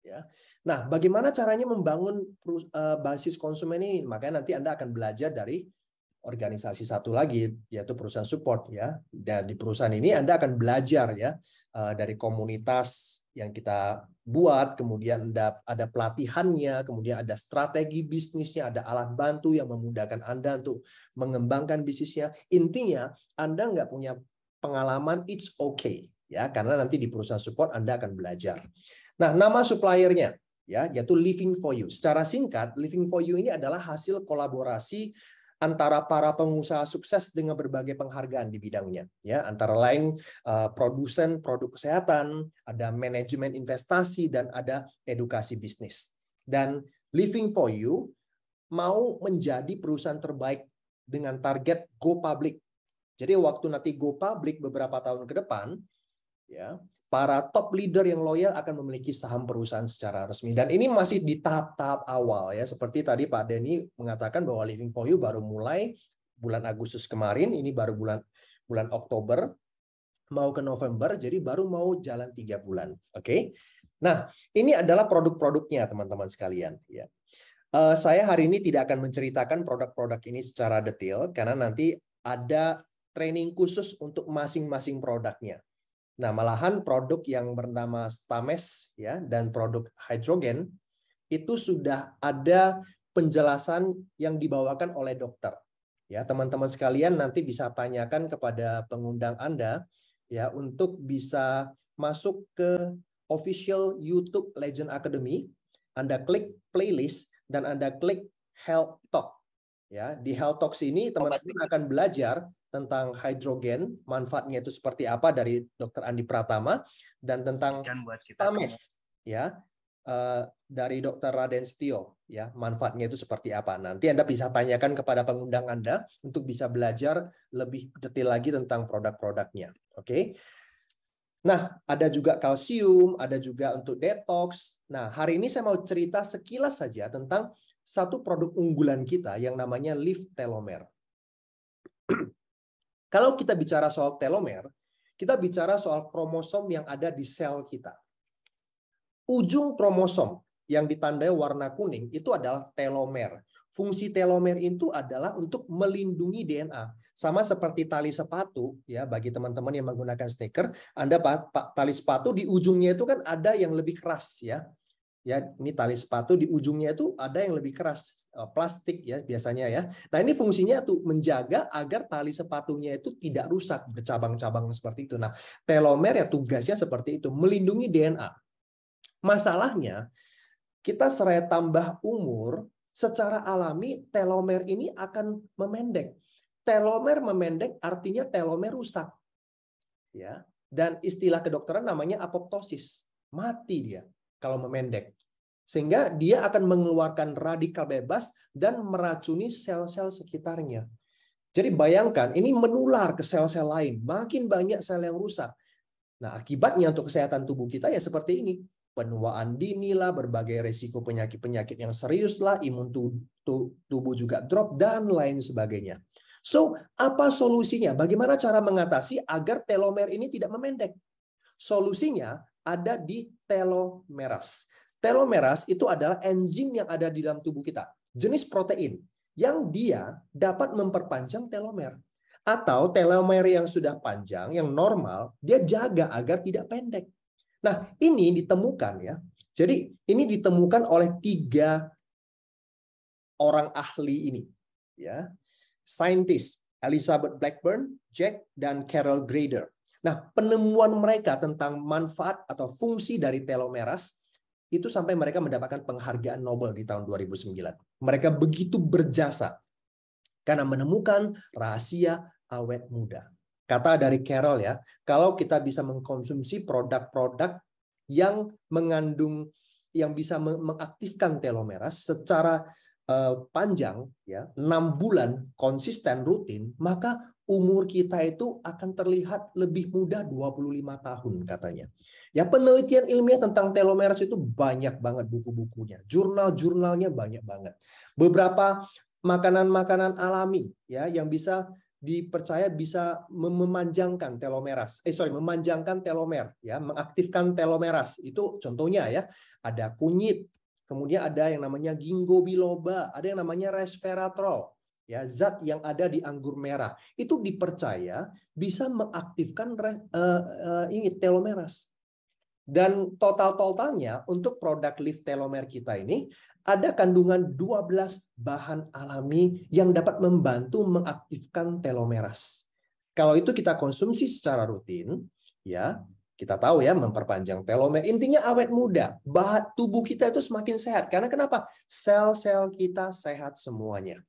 ya. Nah, bagaimana caranya membangun basis konsumen ini? Makanya nanti Anda akan belajar dari organisasi satu lagi, yaitu perusahaan support, ya. Dan di perusahaan ini Anda akan belajar, ya, dari komunitas yang kita buat, kemudian ada pelatihannya, kemudian ada strategi bisnisnya, ada alat bantu yang memudahkan Anda untuk mengembangkan bisnisnya. Intinya Anda nggak punya pengalaman, it's okay, ya, karena nanti di perusahaan support Anda akan belajar. Nah, nama suppliernya, ya, yaitu Living for You. Secara singkat, Living for You ini adalah hasil kolaborasi antara para pengusaha sukses dengan berbagai penghargaan di bidangnya, ya, antara lain produsen produk kesehatan, ada manajemen investasi, dan ada edukasi bisnis. Dan Living for You mau menjadi perusahaan terbaik dengan target go public. Jadi waktu nanti go public beberapa tahun ke depan, ya, para top leader yang loyal akan memiliki saham perusahaan secara resmi. Dan ini masih di tahap-tahap awal, ya. Seperti tadi Pak Denny mengatakan bahwa Living for You baru mulai bulan Agustus kemarin, ini baru bulan Oktober mau ke November, jadi baru mau jalan 3 bulan. Oke. Nah, ini adalah produk-produknya, teman-teman sekalian, ya. Saya hari ini tidak akan menceritakan produk-produk ini secara detail karena nanti ada training khusus untuk masing-masing produknya. Nah, malahan produk yang bernama Stames, ya, dan produk hidrogen itu sudah ada penjelasan yang dibawakan oleh dokter. Ya, teman-teman sekalian nanti bisa tanyakan kepada pengundang Anda, ya, untuk bisa masuk ke official YouTube Legend Academy. Anda klik playlist dan Anda klik Health Talk. Ya, di Health Talks ini teman-teman akan belajar tentang hidrogen, manfaatnya itu seperti apa dari Dr. Andi Pratama, dan tentang Stames, ya, dari Dr. Raden Setio, ya, manfaatnya itu seperti apa. Nanti Anda bisa tanyakan kepada pengundang Anda untuk bisa belajar lebih detail lagi tentang produk-produknya. Oke. Nah, ada juga kalsium, ada juga untuk detox. Nah, hari ini saya mau cerita sekilas saja tentang satu produk unggulan kita yang namanya Live Telomere. Kalau kita bicara soal telomer, kita bicara soal kromosom yang ada di sel kita. Ujung kromosom yang ditandai warna kuning itu adalah telomer. Fungsi telomer itu adalah untuk melindungi DNA. Sama seperti tali sepatu, ya, bagi teman-teman yang menggunakan sneaker, Anda tali sepatu di ujungnya itu kan ada yang lebih keras, ya. Ya, ini tali sepatu di ujungnya itu ada yang lebih keras, plastik, ya, biasanya, ya. Nah, ini fungsinya tuh menjaga agar tali sepatunya itu tidak rusak bercabang-cabang seperti itu. Nah, telomer ya tugasnya seperti itu, melindungi DNA. Masalahnya, kita seraya tambah umur, secara alami telomer ini akan memendek. Telomer memendek artinya telomer rusak. Ya. Dan istilah kedokteran namanya apoptosis. Mati dia kalau memendek. Sehingga dia akan mengeluarkan radikal bebas dan meracuni sel-sel sekitarnya. Jadi bayangkan, ini menular ke sel-sel lain. Makin banyak sel yang rusak. Nah, akibatnya untuk kesehatan tubuh kita ya seperti ini. Penuaan dini lah, berbagai resiko penyakit-penyakit yang serius lah, imun tubuh juga drop, dan lain sebagainya. So, apa solusinya? Bagaimana cara mengatasi agar telomer ini tidak memendek? Solusinya ada di telomerase. Telomerase itu adalah enzim yang ada di dalam tubuh kita, jenis protein yang dia dapat memperpanjang telomer. Atau telomer yang sudah panjang, yang normal, dia jaga agar tidak pendek. Nah, ini ditemukan, ya. Jadi ini ditemukan oleh 3 orang ahli ini, ya. Saintis Elizabeth Blackburn, Jack, dan Carol Grader. Nah, penemuan mereka tentang manfaat atau fungsi dari telomerase itu sampai mereka mendapatkan penghargaan Nobel di tahun 2009. Mereka begitu berjasa karena menemukan rahasia awet muda. Kata dari Carol ya, kalau kita bisa mengkonsumsi produk-produk yang mengandung, yang bisa mengaktifkan telomeras secara panjang, ya 6 bulan konsisten rutin, maka umur kita itu akan terlihat lebih muda 25 tahun katanya. Ya, penelitian ilmiah tentang telomeras itu banyak banget buku-bukunya, jurnal-jurnalnya banyak banget. Beberapa makanan-makanan alami ya yang bisa dipercaya bisa memanjangkan telomeras. Memanjangkan telomer ya, mengaktifkan telomeras. Itu contohnya ya, ada kunyit, kemudian ada yang namanya ginkgo biloba, ada yang namanya resveratrol. Ya, zat yang ada di anggur merah itu dipercaya bisa mengaktifkan ini telomeras. Dan totalnya untuk produk Lift Telomer kita ini ada kandungan 12 bahan alami yang dapat membantu mengaktifkan telomeras. Kalau itu kita konsumsi secara rutin, ya kita tahu ya, memperpanjang telomer. Intinya awet muda. Tubuh kita itu semakin sehat. Karena kenapa? Sel-sel kita sehat semuanya.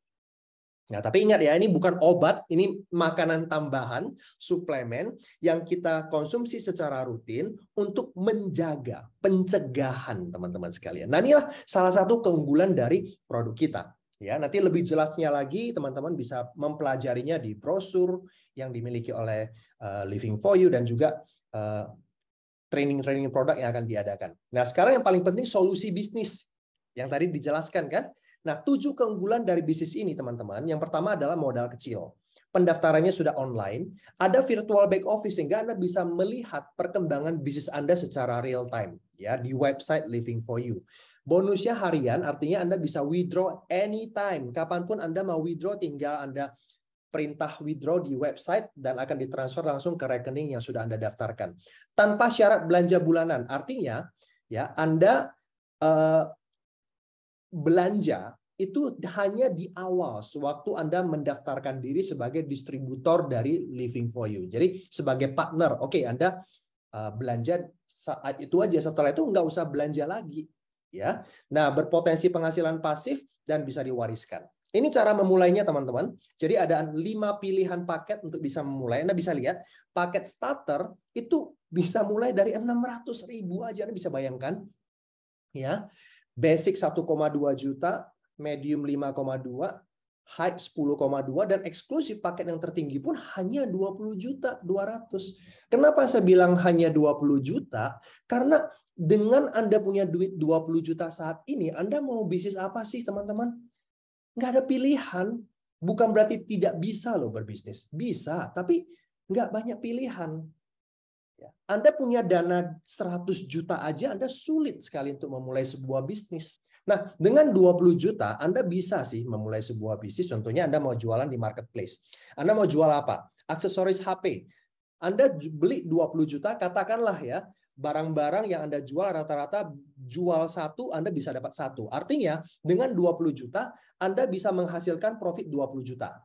Nah, tapi ingat ya, ini bukan obat, ini makanan tambahan, suplemen yang kita konsumsi secara rutin untuk menjaga pencegahan teman-teman sekalian. Nah, inilah salah satu keunggulan dari produk kita. Ya, nanti lebih jelasnya lagi teman-teman bisa mempelajarinya di brosur yang dimiliki oleh Living for You dan juga training produk yang akan diadakan. Nah, sekarang yang paling penting solusi bisnis yang tadi dijelaskan kan. Nah, 7 keunggulan dari bisnis ini, teman-teman. Yang pertama adalah modal kecil. Pendaftarannya sudah online. Ada virtual back office sehingga Anda bisa melihat perkembangan bisnis Anda secara real time ya di website Living for You. Bonusnya harian, artinya Anda bisa withdraw anytime. Kapanpun Anda mau withdraw, tinggal Anda perintah withdraw di website dan akan ditransfer langsung ke rekening yang sudah Anda daftarkan. Tanpa syarat belanja bulanan. Artinya, ya Anda belanja itu hanya di awal sewaktu Anda mendaftarkan diri sebagai distributor dari Living for You. Jadi sebagai partner, oke, Anda belanja saat itu aja, setelah itu nggak usah belanja lagi. Ya, nah berpotensi penghasilan pasif dan bisa diwariskan. Ini cara memulainya teman-teman. Jadi ada 5 pilihan paket untuk bisa memulai. Anda bisa lihat paket starter itu bisa mulai dari 600.000 aja, Anda bisa bayangkan. Ya. Basic 1,2 juta, medium 5,2, high 10,2, dan eksklusif paket yang tertinggi pun hanya 20 juta 200. Kenapa saya bilang hanya 20 juta? Karena dengan Anda punya duit 20 juta saat ini, Anda mau bisnis apa sih teman-teman? Nggak ada pilihan. Bukan berarti tidak bisa loh berbisnis. Bisa, tapi nggak banyak pilihan. Anda punya dana 100 juta aja, Anda sulit sekali untuk memulai sebuah bisnis. Nah, dengan 20 juta, Anda bisa sih memulai sebuah bisnis. Contohnya Anda mau jualan di marketplace. Anda mau jual apa? Aksesoris HP. Anda beli 20 juta, katakanlah ya, barang-barang yang Anda jual rata-rata jual 1, Anda bisa dapat 1. Artinya, dengan 20 juta, Anda bisa menghasilkan profit 20 juta.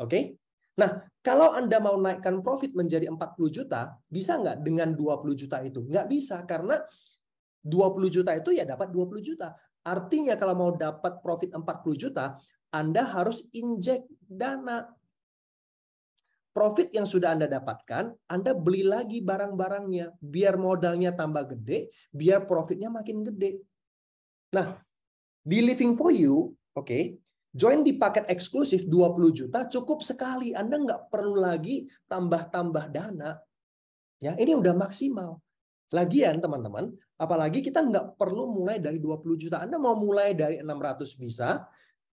Oke? Nah, kalau Anda mau naikkan profit menjadi 40 juta, bisa nggak dengan 20 juta itu? Nggak bisa, karena 20 juta itu ya dapat 20 juta. Artinya kalau mau dapat profit 40 juta, Anda harus injek dana. Profit yang sudah Anda dapatkan, Anda beli lagi barang-barangnya. Biar modalnya tambah gede, biar profitnya makin gede. Nah, di Living for You, oke, join di paket eksklusif 20 juta cukup sekali. Anda nggak perlu lagi tambah-tambah dana. Ya, ini udah maksimal. Lagian teman-teman, apalagi kita nggak perlu mulai dari 20 juta. Anda mau mulai dari 600 bisa,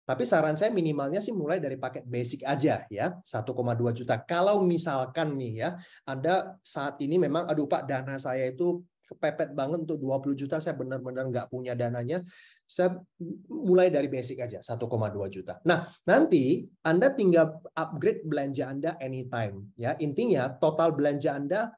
tapi saran saya minimalnya sih mulai dari paket basic aja ya, 1,2 juta. Kalau misalkan nih ya, Anda saat ini memang, aduh Pak, dana saya itu kepepet banget untuk 20 juta, saya benar-benar nggak punya dananya. Saya mulai dari basic aja, 1,2 juta. Nah, nanti Anda tinggal upgrade belanja Anda anytime. Ya, intinya total belanja Anda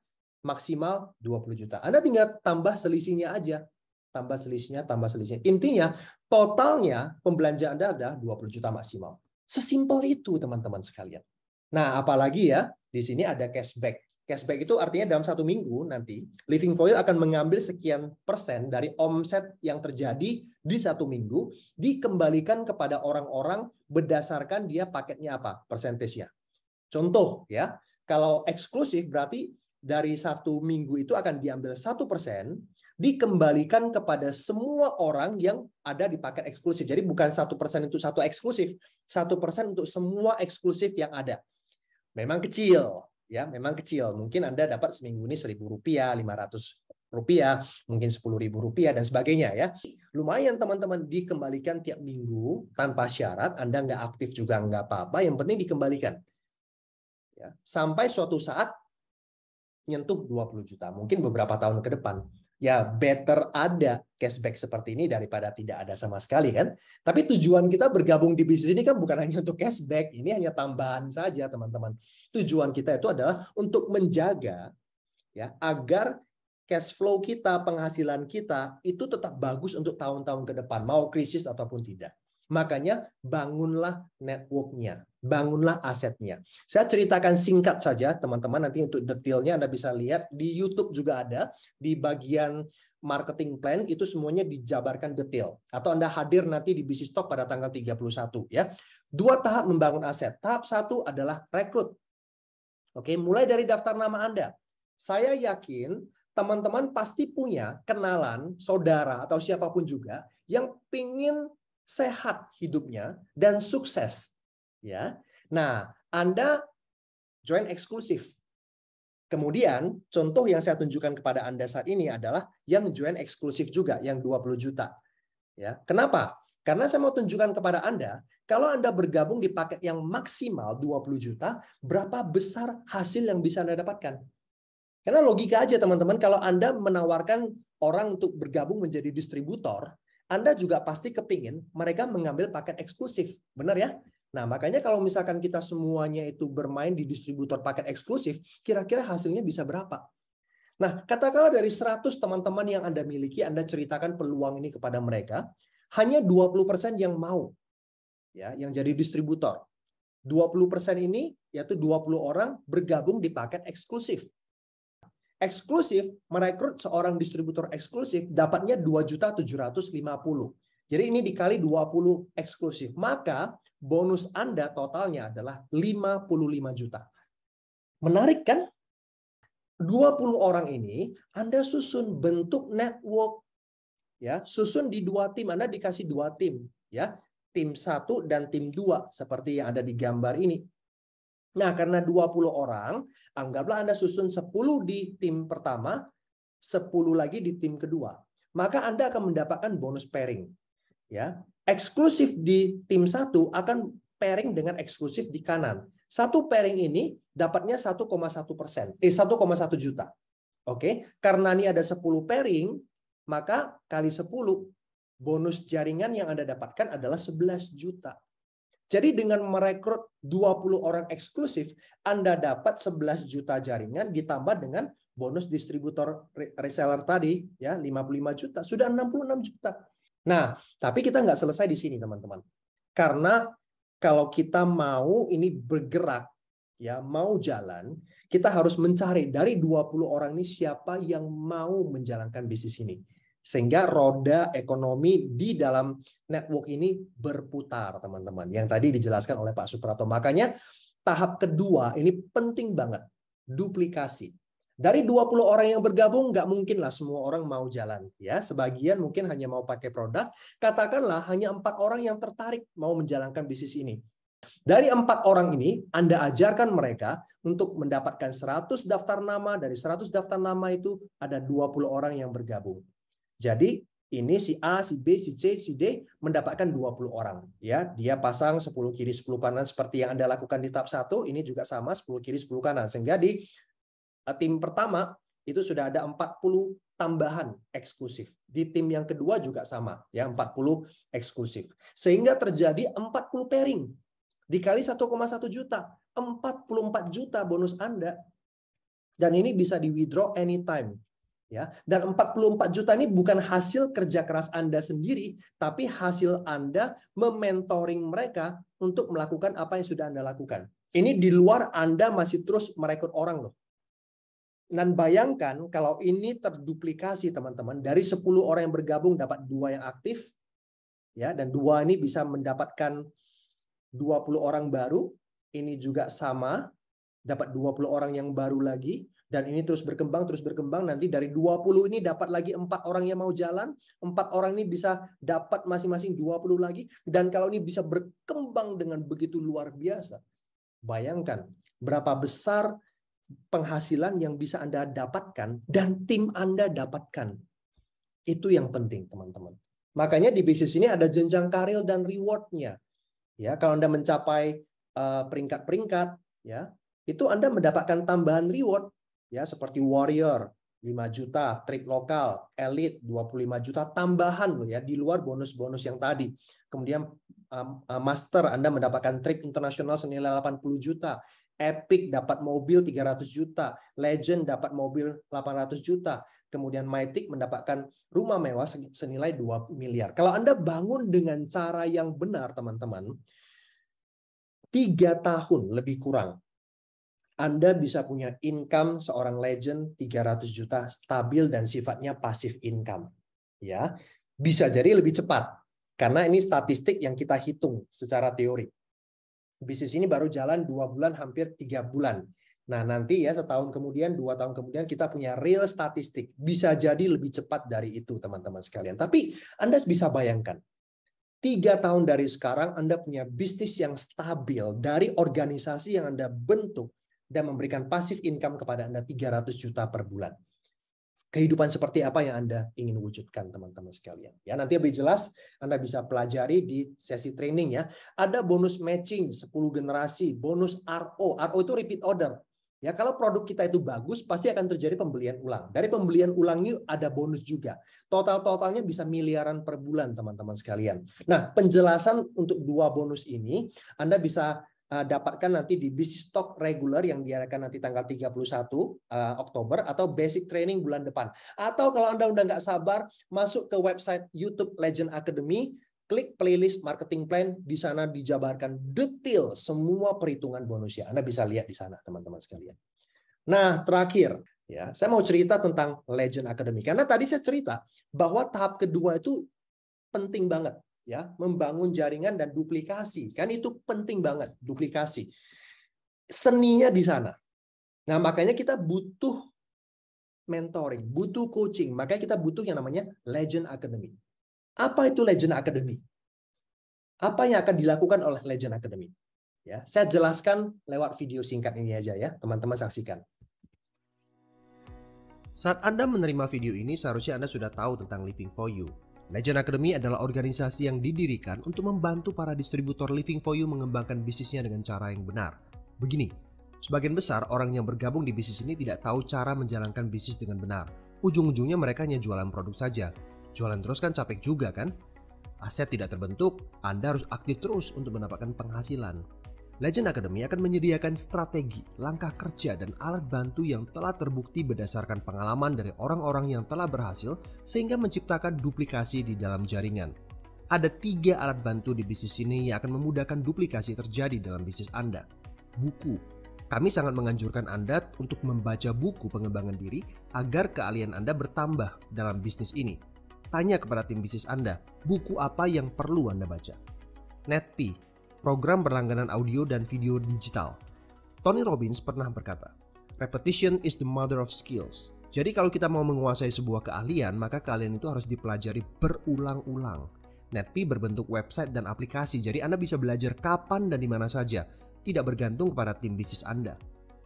maksimal 20 juta. Anda tinggal tambah selisihnya aja. Tambah selisihnya. Intinya totalnya pembelanjaan Anda ada 20 juta maksimal. Sesimpel itu teman-teman sekalian. Nah, apalagi ya, di sini ada cashback. Cashback itu artinya dalam 1 minggu nanti Living for You akan mengambil sekian persen dari omset yang terjadi di 1 minggu, dikembalikan kepada orang-orang berdasarkan dia paketnya apa, persentasenya. Contoh ya, kalau eksklusif berarti dari 1 minggu itu akan diambil 1%, dikembalikan kepada semua orang yang ada di paket eksklusif. Jadi bukan 1% untuk satu eksklusif, 1% untuk semua eksklusif yang ada. Memang kecil. Ya, memang kecil. Mungkin Anda dapat seminggu ini Rp1.000, Rp500, mungkin Rp10.000 dan sebagainya ya. Lumayan teman-teman, dikembalikan tiap minggu tanpa syarat. Anda nggak aktif juga nggak apa-apa. Yang penting dikembalikan. Ya, sampai suatu saat nyentuh 20 juta. Mungkin beberapa tahun ke depan. Ya, better ada cashback seperti ini daripada tidak ada sama sekali kan. Tapi tujuan kita bergabung di bisnis ini kan bukan hanya untuk cashback, ini hanya tambahan saja teman-teman. Tujuan kita itu adalah untuk menjaga ya agar cash flow kita, penghasilan kita itu tetap bagus untuk tahun-tahun ke depan, mau krisis ataupun tidak. Makanya bangunlah network-nya, bangunlah asetnya. Saya ceritakan singkat saja teman-teman, nanti untuk detailnya Anda bisa lihat di YouTube juga ada, di bagian marketing plan itu semuanya dijabarkan detail. Atau Anda hadir nanti di Bisnis Talk pada tanggal 31 ya. 2 tahap membangun aset. Tahap 1 adalah rekrut. Oke, mulai dari daftar nama Anda. Saya yakin teman-teman pasti punya kenalan, saudara atau siapapun juga yang pingin sehat hidupnya dan sukses ya. Nah, Anda join eksklusif. Kemudian contoh yang saya tunjukkan kepada Anda saat ini adalah yang join eksklusif juga yang 20 juta. Ya. Kenapa? Karena saya mau tunjukkan kepada Anda, kalau Anda bergabung di paket yang maksimal 20 juta, berapa besar hasil yang bisa Anda dapatkan? Karena logika aja teman-teman, kalau Anda menawarkan orang untuk bergabung menjadi distributor, Anda juga pasti kepingin mereka mengambil paket eksklusif. Benar ya? Nah, makanya kalau misalkan kita semuanya itu bermain di distributor paket eksklusif, kira-kira hasilnya bisa berapa? Nah, katakanlah dari 100 teman-teman yang Anda miliki, Anda ceritakan peluang ini kepada mereka, hanya 20% yang mau, ya, yang jadi distributor. 20% ini, yaitu 20 orang bergabung di paket eksklusif. Eksklusif, merekrut seorang distributor eksklusif dapatnya 2.750.000. Jadi ini dikali 20 eksklusif. Maka bonus Anda totalnya adalah 55 juta. Menarik kan? 20 orang ini Anda susun bentuk network. Ya, susun di 2 tim. Anda dikasih 2 tim. Ya, tim 1 dan tim 2 seperti yang ada di gambar ini. Nah, karena 20 orang, anggaplah Anda susun 10 di tim pertama, 10 lagi di tim kedua. Maka Anda akan mendapatkan bonus pairing. Ya, eksklusif di tim 1 akan pairing dengan eksklusif di kanan. Satu pairing ini dapatnya 1,1%, 1,1 juta. Oke, karena ini ada 10 pairing, maka kali 10 bonus jaringan yang Anda dapatkan adalah 11 juta. Jadi dengan merekrut 20 orang eksklusif, Anda dapat 11 juta jaringan ditambah dengan bonus distributor reseller tadi, ya 55 juta, sudah 66 juta. Nah, tapi kita nggak selesai di sini, teman-teman. Karena kalau kita mau ini bergerak, ya mau jalan, kita harus mencari dari 20 orang ini siapa yang mau menjalankan bisnis ini. Sehingga roda ekonomi di dalam network ini berputar, teman-teman. Yang tadi dijelaskan oleh Pak Suprato. Makanya tahap kedua ini penting banget. Duplikasi. Dari 20 orang yang bergabung, nggak mungkinlah semua orang mau jalan. Ya, sebagian mungkin hanya mau pakai produk. Katakanlah hanya 4 orang yang tertarik mau menjalankan bisnis ini. Dari 4 orang ini, Anda ajarkan mereka untuk mendapatkan 100 daftar nama. Dari 100 daftar nama itu ada 20 orang yang bergabung. Jadi ini si A, si B, si C, si D mendapatkan 20 orang. Ya, dia pasang 10 kiri 10 kanan seperti yang Anda lakukan di tahap 1, ini juga sama 10 kiri 10 kanan. Sehingga di tim pertama itu sudah ada 40 tambahan eksklusif. Di tim yang kedua juga sama, ya 40 eksklusif. Sehingga terjadi 40 pairing. Dikali 1,1 juta, 44 juta bonus Anda. Dan ini bisa di-withdraw anytime. Ya, dan 44 juta ini bukan hasil kerja keras Anda sendiri, tapi hasil Anda mementoring mereka untuk melakukan apa yang sudah Anda lakukan. Ini di luar Anda masih terus merekrut orang loh. Dan bayangkan kalau ini terduplikasi teman-teman, dari 10 orang yang bergabung dapat 2 yang aktif, ya, dan 2 ini bisa mendapatkan 20 orang baru, ini juga sama, dapat 20 orang yang baru lagi, dan ini terus berkembang, nanti dari 20 ini dapat lagi 4 orang yang mau jalan, 4 orang ini bisa dapat masing-masing 20 lagi, dan kalau ini bisa berkembang dengan begitu luar biasa, bayangkan berapa besar penghasilan yang bisa Anda dapatkan dan tim Anda dapatkan. Itu yang penting, teman-teman. Makanya di bisnis ini ada jenjang karir dan reward-nya. Ya, kalau Anda mencapai peringkat-peringkat, ya, itu Anda mendapatkan tambahan reward, ya, seperti warrior 5 juta, trip lokal, elite 25 juta tambahan loh ya, di luar bonus-bonus yang tadi. Kemudian master Anda mendapatkan trip internasional senilai 80 juta. Epic dapat mobil 300 juta, Legend dapat mobil 800 juta, kemudian Mythic mendapatkan rumah mewah senilai 2 miliar. Kalau Anda bangun dengan cara yang benar, teman-teman, 3 tahun lebih kurang, Anda bisa punya income seorang Legend 300 juta stabil dan sifatnya passive income. Ya, bisa jadi lebih cepat karena ini statistik yang kita hitung secara teori. Bisnis ini baru jalan 2 bulan, hampir 3 bulan. Nah, nanti ya setahun kemudian, 2 tahun kemudian kita punya real statistik. Bisa jadi lebih cepat dari itu, teman-teman sekalian. Tapi Anda bisa bayangkan, 3 tahun dari sekarang Anda punya bisnis yang stabil dari organisasi yang Anda bentuk dan memberikan passive income kepada Anda 300 juta per bulan. Kehidupan seperti apa yang Anda ingin wujudkan, teman-teman sekalian. Ya, nanti lebih jelas Anda bisa pelajari di sesi training ya. Ada bonus matching 10 generasi, bonus RO. RO itu repeat order. Ya, kalau produk kita itu bagus, pasti akan terjadi pembelian ulang. Dari pembelian ulang ini ada bonus juga. Total-totalnya bisa miliaran per bulan, teman-teman sekalian. Nah, penjelasan untuk 2 bonus ini Anda bisa dapatkan nanti di bisnis talk regular yang diadakan nanti tanggal 31 Oktober atau basic training bulan depan. Atau kalau Anda udah nggak sabar, masuk ke website YouTube Legend Academy, klik playlist marketing plan, di sana dijabarkan detail semua perhitungan bonusnya. Anda bisa lihat di sana, teman-teman sekalian. Nah, terakhir, ya, saya mau cerita tentang Legend Academy. Karena tadi saya cerita bahwa tahap kedua itu penting banget. Ya, membangun jaringan dan duplikasi. Kan itu penting banget, duplikasi. Seninya di sana. Nah, makanya kita butuh mentoring, butuh coaching. Makanya kita butuh yang namanya Legend Academy. Apa itu Legend Academy? Apa yang akan dilakukan oleh Legend Academy? Ya, saya jelaskan lewat video singkat ini aja ya, teman-teman saksikan. Saat Anda menerima video ini, seharusnya Anda sudah tahu tentang Living for You. Legend Academy adalah organisasi yang didirikan untuk membantu para distributor Living for You mengembangkan bisnisnya dengan cara yang benar. Begini, sebagian besar orang yang bergabung di bisnis ini tidak tahu cara menjalankan bisnis dengan benar. Ujung-ujungnya mereka hanya jualan produk saja. Jualan terus kan capek juga kan? Aset tidak terbentuk, Anda harus aktif terus untuk mendapatkan penghasilan. Legend Academy akan menyediakan strategi, langkah kerja, dan alat bantu yang telah terbukti berdasarkan pengalaman dari orang-orang yang telah berhasil sehingga menciptakan duplikasi di dalam jaringan. Ada 3 alat bantu di bisnis ini yang akan memudahkan duplikasi terjadi dalam bisnis Anda. Buku. Kami sangat menganjurkan Anda untuk membaca buku pengembangan diri agar keahlian Anda bertambah dalam bisnis ini. Tanya kepada tim bisnis Anda, buku apa yang perlu Anda baca. NetP. Program berlangganan audio dan video digital. Tony Robbins pernah berkata, repetition is the mother of skills. Jadi kalau kita mau menguasai sebuah keahlian, maka keahlian itu harus dipelajari berulang-ulang. NetP berbentuk website dan aplikasi, jadi Anda bisa belajar kapan dan di mana saja, tidak bergantung kepada tim bisnis Anda.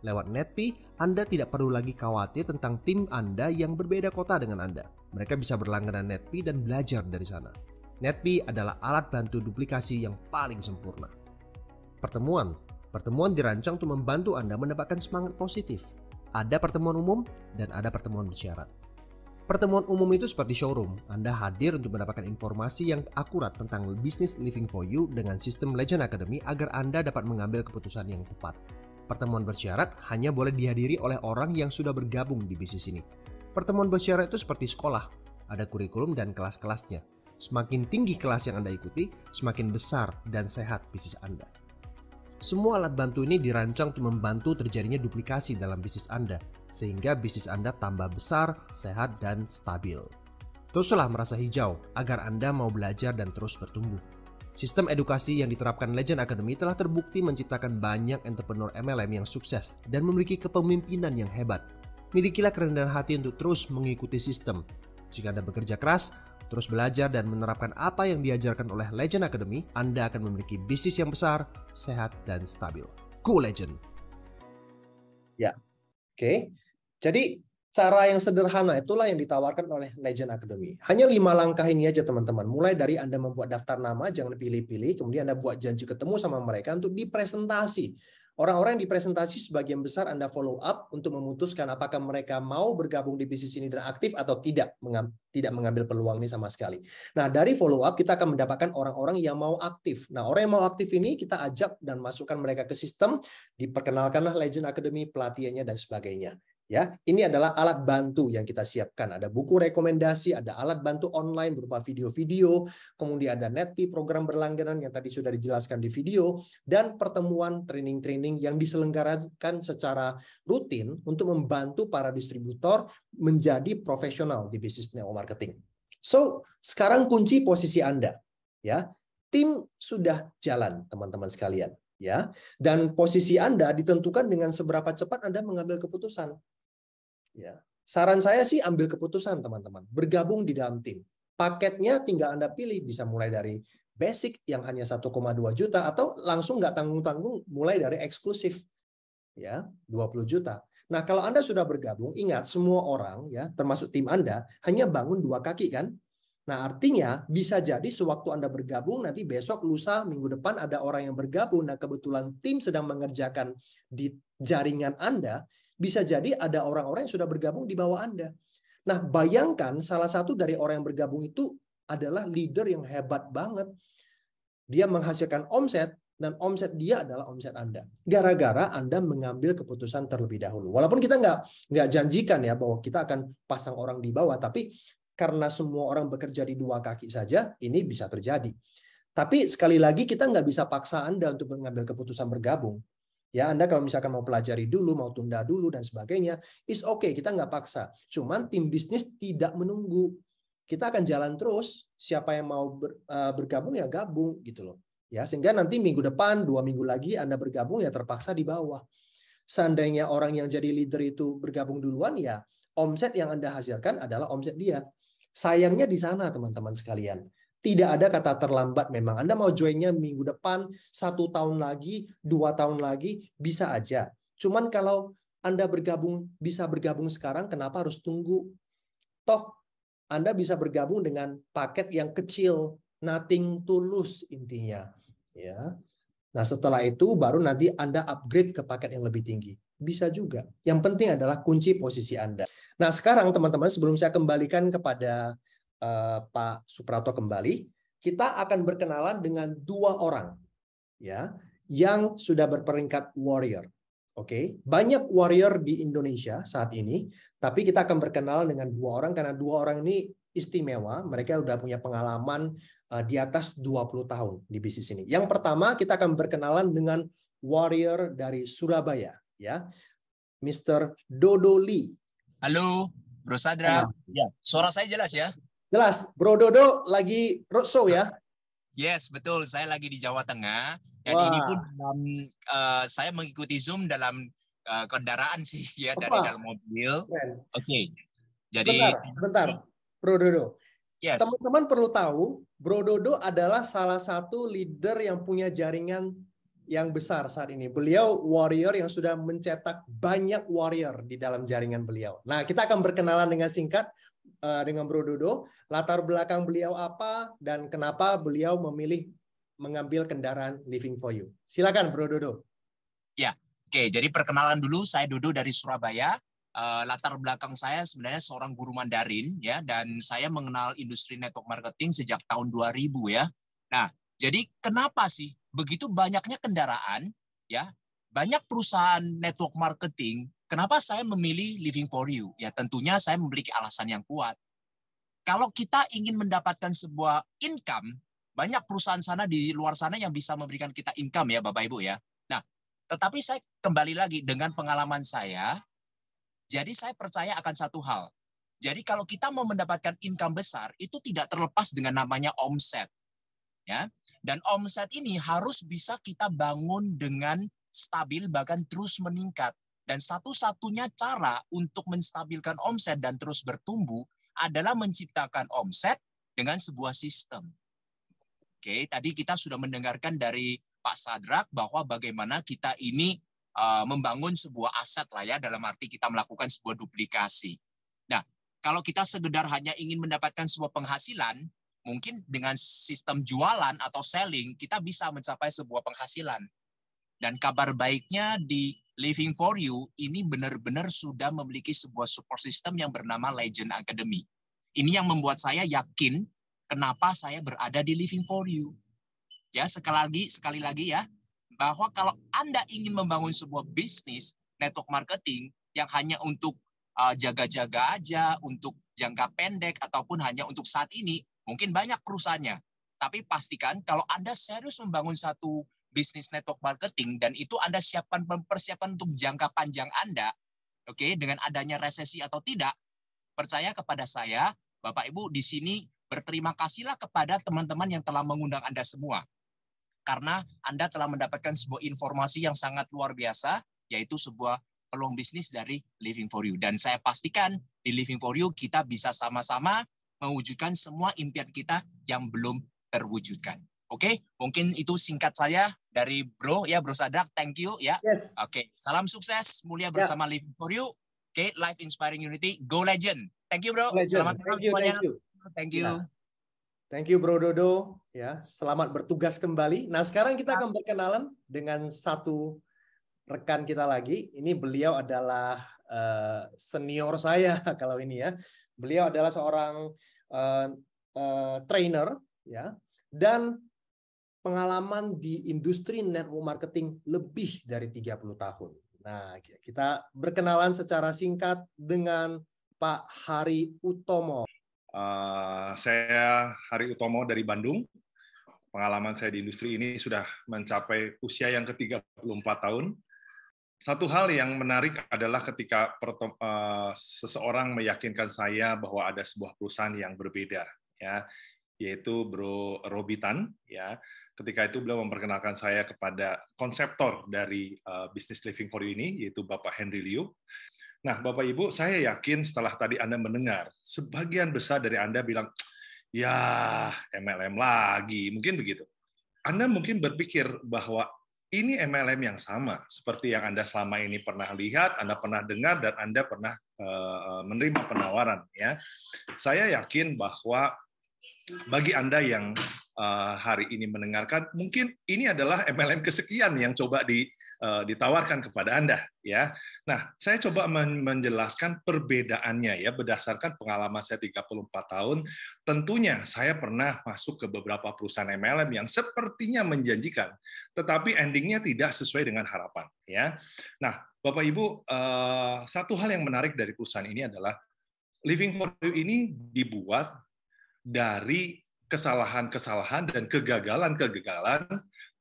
Lewat NetP, Anda tidak perlu lagi khawatir tentang tim Anda yang berbeda kota dengan Anda. Mereka bisa berlangganan NetP dan belajar dari sana. NetP adalah alat bantu duplikasi yang paling sempurna. Pertemuan dirancang untuk membantu Anda mendapatkan semangat positif. Ada pertemuan umum dan ada pertemuan bersyarat. Pertemuan umum itu seperti showroom. Anda hadir untuk mendapatkan informasi yang akurat tentang bisnis Living for You dengan sistem Legend Academy agar Anda dapat mengambil keputusan yang tepat. Pertemuan bersyarat hanya boleh dihadiri oleh orang yang sudah bergabung di bisnis ini. Pertemuan bersyarat itu seperti sekolah. Ada kurikulum dan kelas-kelasnya. Semakin tinggi kelas yang Anda ikuti, semakin besar dan sehat bisnis Anda. Semua alat bantu ini dirancang untuk membantu terjadinya duplikasi dalam bisnis Anda, sehingga bisnis Anda tambah besar, sehat, dan stabil. Teruslah merasa hijau agar Anda mau belajar dan terus bertumbuh. Sistem edukasi yang diterapkan Legend Academy telah terbukti menciptakan banyak entrepreneur MLM yang sukses dan memiliki kepemimpinan yang hebat. Milikilah kerendahan hati untuk terus mengikuti sistem. Jika Anda bekerja keras, terus belajar dan menerapkan apa yang diajarkan oleh Legend Academy, Anda akan memiliki bisnis yang besar, sehat, dan stabil. Go Legend! Ya, oke. Jadi cara yang sederhana itulah yang ditawarkan oleh Legend Academy. Hanya 5 langkah ini aja teman-teman. Mulai dari Anda membuat daftar nama, jangan pilih-pilih. Kemudian Anda buat janji ketemu sama mereka untuk dipresentasi. Orang-orang yang dipresentasi sebagian besar Anda follow up untuk memutuskan apakah mereka mau bergabung di bisnis ini dan aktif atau tidak mengambil peluang ini sama sekali. Nah, dari follow up kita akan mendapatkan orang-orang yang mau aktif. Nah, orang yang mau aktif ini kita ajak dan masukkan mereka ke sistem, diperkenalkanlah Legend Academy, pelatihannya dan sebagainya. Ya, ini adalah alat bantu yang kita siapkan. Ada buku rekomendasi, ada alat bantu online berupa video-video, kemudian ada NetP program berlangganan yang tadi sudah dijelaskan di video, dan pertemuan training-training yang diselenggarakan secara rutin untuk membantu para distributor menjadi profesional di bisnis network marketing. So, sekarang kunci posisi Anda, ya. Tim sudah jalan, teman-teman sekalian, ya. Dan posisi Anda ditentukan dengan seberapa cepat Anda mengambil keputusan. Ya. Saran saya sih ambil keputusan teman-teman, bergabung di dalam tim. Paketnya tinggal Anda pilih, bisa mulai dari basic yang hanya 1,2 juta atau langsung nggak tanggung-tanggung mulai dari eksklusif ya 20 juta. Nah, kalau Anda sudah bergabung, ingat semua orang ya termasuk tim Anda hanya bangun 2 kaki kan? Nah, artinya bisa jadi sewaktu Anda bergabung nanti besok, lusa, minggu depan ada orang yang bergabung. Nah, kebetulan tim sedang mengerjakan di jaringan Anda, bisa jadi ada orang-orang yang sudah bergabung di bawah Anda. Nah, bayangkan salah satu dari orang yang bergabung itu adalah leader yang hebat banget. Dia menghasilkan omset dan omset dia adalah omset Anda. Gara-gara Anda mengambil keputusan terlebih dahulu. Walaupun kita nggak janjikan ya bahwa kita akan pasang orang di bawah, tapi karena semua orang bekerja di 2 kaki saja, ini bisa terjadi. Tapi sekali lagi kita nggak bisa paksa Anda untuk mengambil keputusan bergabung. Ya, Anda kalau misalkan mau pelajari dulu, mau tunda dulu dan sebagainya, is okay, kita nggak paksa. Cuman tim bisnis tidak menunggu. Kita akan jalan terus. Siapa yang mau bergabung ya gabung gitu loh. Ya, sehingga nanti minggu depan, 2 minggu lagi Anda bergabung ya terpaksa di bawah. Seandainya orang yang jadi leader itu bergabung duluan ya, omset yang Anda hasilkan adalah omset dia. Sayangnya di sana teman-teman sekalian. Tidak ada kata terlambat memang. Anda mau joinnya minggu depan, 1 tahun lagi, 2 tahun lagi, bisa aja. Cuman kalau Anda bisa bergabung sekarang, kenapa harus tunggu? Toh, Anda bisa bergabung dengan paket yang kecil, nothing to lose intinya. Ya. Nah, setelah itu baru nanti Anda upgrade ke paket yang lebih tinggi. Bisa juga. Yang penting adalah kunci posisi Anda. Nah, sekarang teman-teman, sebelum saya kembalikan kepada Pak Suprapto kembali, kita akan berkenalan dengan 2 orang ya yang sudah berperingkat warrior. Oke, banyak warrior di Indonesia saat ini, tapi kita akan berkenalan dengan 2 orang karena 2 orang ini istimewa, mereka udah punya pengalaman di atas 20 tahun di bisnis ini. Yang pertama, kita akan berkenalan dengan warrior dari Surabaya ya. Mr. Dodo Lee. Halo, Bro Sadra. Ya, suara saya jelas ya? Jelas, Bro Dodo lagi roadshow ya? Yes, betul. Saya lagi di Jawa Tengah. Dan Wah. ini pun saya mengikuti Zoom dalam kendaraan sih ya, dari dalam mobil. Oke. Jadi sebentar. Bro Dodo. Yes. Teman-teman perlu tahu, Bro Dodo adalah salah satu leader yang punya jaringan yang besar saat ini. Beliau warrior yang sudah mencetak banyak warrior di dalam jaringan beliau. Nah, kita akan berkenalan dengan singkat dengan Bro Dodo, latar belakang beliau apa dan kenapa beliau memilih mengambil kendaraan Living for You. Silakan Bro Dodo. Ya, oke. Jadi perkenalan dulu, saya Dodo dari Surabaya. Latar belakang saya sebenarnya seorang guru Mandarin ya, dan saya mengenal industri network marketing sejak tahun 2000 ya. Nah, jadi kenapa sih begitu banyaknya kendaraan ya, banyak perusahaan network marketing? Kenapa saya memilih Living for You? Ya tentunya saya memiliki alasan yang kuat. Kalau kita ingin mendapatkan sebuah income, banyak perusahaan sana di luar sana yang bisa memberikan kita income ya Bapak Ibu ya. Nah, Tetapi saya kembali lagi dengan pengalaman saya, jadi saya percaya akan satu hal. Jadi kalau kita mau mendapatkan income besar, itu tidak terlepas dengan namanya omset. Ya. Dan omset ini harus bisa kita bangun dengan stabil, bahkan terus meningkat. Dan satu-satunya cara untuk menstabilkan omset dan terus bertumbuh adalah menciptakan omset dengan sebuah sistem. Oke, tadi kita sudah mendengarkan dari Pak Sadrak bahwa bagaimana kita ini membangun sebuah aset lah ya, dalam arti kita melakukan sebuah duplikasi. Nah, kalau kita sekedar hanya ingin mendapatkan sebuah penghasilan, mungkin dengan sistem jualan atau selling, kita bisa mencapai sebuah penghasilan. Dan kabar baiknya di Living for You, ini benar-benar sudah memiliki sebuah support system yang bernama Legend Academy. Ini yang membuat saya yakin kenapa saya berada di Living for You. Ya, sekali lagi ya, bahwa kalau Anda ingin membangun sebuah bisnis network marketing yang hanya untuk jaga-jaga aja, untuk jangka pendek, ataupun hanya untuk saat ini, mungkin banyak perusahaannya. Tapi pastikan kalau Anda serius membangun satu bisnis network marketing, dan itu Anda persiapan untuk jangka panjang Anda, oke, dengan adanya resesi atau tidak, percaya kepada saya, Bapak Ibu di sini berterima kasihlah kepada teman-teman yang telah mengundang Anda semua. Karena Anda telah mendapatkan sebuah informasi yang sangat luar biasa, yaitu sebuah peluang bisnis dari Living for You. Dan saya pastikan di Living for You kita bisa sama-sama mewujudkan semua impian kita yang belum terwujudkan. Oke, mungkin itu singkat saya dari Bro Sadrak. Thank you ya. Yes. Oke, salam sukses mulia bersama Living for You. Oke, Life Inspiring Unity, Go Legend. Thank you Bro. Selamat malam semuanya. Thank you. Nah, thank you Bro Dodo ya. Selamat bertugas kembali. Nah, sekarang kita akan berkenalan dengan satu rekan kita lagi. Ini beliau adalah senior saya kalau ini ya. Beliau adalah seorang trainer ya, dan pengalaman di industri network marketing lebih dari 30 tahun. Nah, kita berkenalan secara singkat dengan Pak Hari Utomo. Saya Hari Utomo dari Bandung. Pengalaman saya di industri ini sudah mencapai usia yang ke-34 tahun. Satu hal yang menarik adalah ketika seseorang meyakinkan saya bahwa ada sebuah perusahaan yang berbeda, ya, yaitu Bro Robitan. Ya, ketika itu beliau memperkenalkan saya kepada konseptor dari bisnis Living for You ini, yaitu Bapak Henry Liu. Nah, Bapak Ibu, saya yakin setelah tadi Anda mendengar, sebagian besar dari Anda bilang, ya MLM lagi, mungkin begitu. Anda mungkin berpikir bahwa ini MLM yang sama seperti yang Anda selama ini pernah lihat, Anda pernah dengar, dan Anda pernah menerima penawaran. Ya, saya yakin bahwa bagi Anda yang hari ini mendengarkan, mungkin ini adalah MLM kesekian yang coba ditawarkan kepada Anda. Ya, nah saya coba menjelaskan perbedaannya ya berdasarkan pengalaman saya 34 tahun. Tentunya saya pernah masuk ke beberapa perusahaan MLM yang sepertinya menjanjikan, tetapi endingnya tidak sesuai dengan harapan. Ya, nah Bapak Ibu, satu hal yang menarik dari perusahaan ini adalah Living for You ini dibuat dari kesalahan-kesalahan dan kegagalan-kegagalan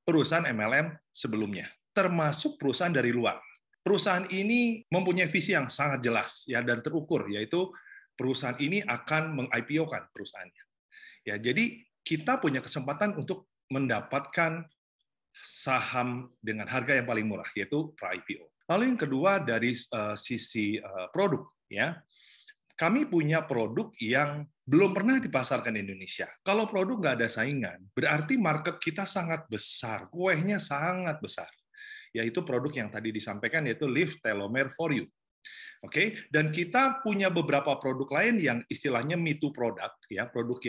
perusahaan MLM sebelumnya, termasuk perusahaan dari luar. Perusahaan ini mempunyai visi yang sangat jelas ya dan terukur, yaitu perusahaan ini akan meng-IPO-kan perusahaannya. Ya, jadi kita punya kesempatan untuk mendapatkan saham dengan harga yang paling murah, yaitu pra-IPO. Lalu yang kedua dari sisi produk, ya. Kami punya produk yang belum pernah dipasarkan di Indonesia. Kalau produk nggak ada saingan, berarti market kita sangat besar, kuehnya sangat besar. Yaitu produk yang tadi disampaikan, yaitu Live Telomere for You. Oke, dan kita punya beberapa produk lain yang istilahnya me too product, ya, produk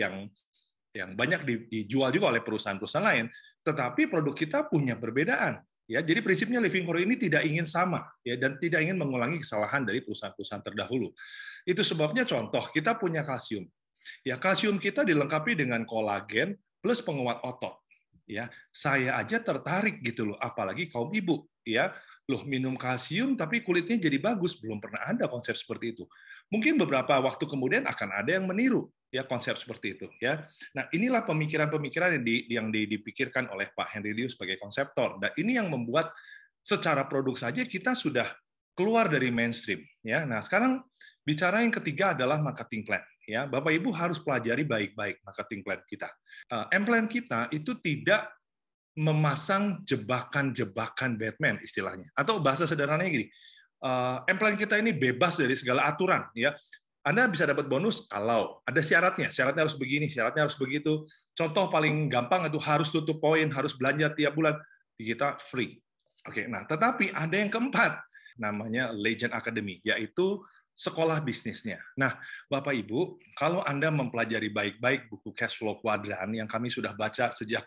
yang banyak dijual juga oleh perusahaan-perusahaan lain, tetapi produk kita punya perbedaan. Ya, jadi prinsipnya Living for You ini tidak ingin sama, ya, dan tidak ingin mengulangi kesalahan dari perusahaan-perusahaan terdahulu. Itu sebabnya contoh kita punya kalsium. Ya, kalsium kita dilengkapi dengan kolagen plus penguat otot. Ya, saya aja tertarik gitu loh, apalagi kaum ibu. Ya, loh minum kalsium tapi kulitnya jadi bagus, belum pernah ada konsep seperti itu. Mungkin beberapa waktu kemudian akan ada yang meniru ya konsep seperti itu. Ya, nah inilah pemikiran-pemikiran yang dipikirkan oleh Pak Henry Liu sebagai konseptor. Dan ini yang membuat secara produk saja kita sudah keluar dari mainstream. Ya, nah sekarang bicara yang ketiga adalah marketing plan. Ya, Bapak Ibu harus pelajari baik-baik marketing plan kita. M-plan kita itu tidak memasang jebakan-jebakan Batman istilahnya. Atau bahasa sederhananya gini, M-plan kita ini bebas dari segala aturan. Ya, Anda bisa dapat bonus kalau ada syaratnya. Syaratnya harus begini, syaratnya harus begitu. Contoh paling gampang itu harus tutup poin, harus belanja tiap bulan. Kita free. Oke, nah tetapi ada yang keempat, namanya Legend Academy, yaitu sekolah bisnisnya. Nah, Bapak Ibu, kalau Anda mempelajari baik-baik buku Cash Flow Quadrant yang kami sudah baca sejak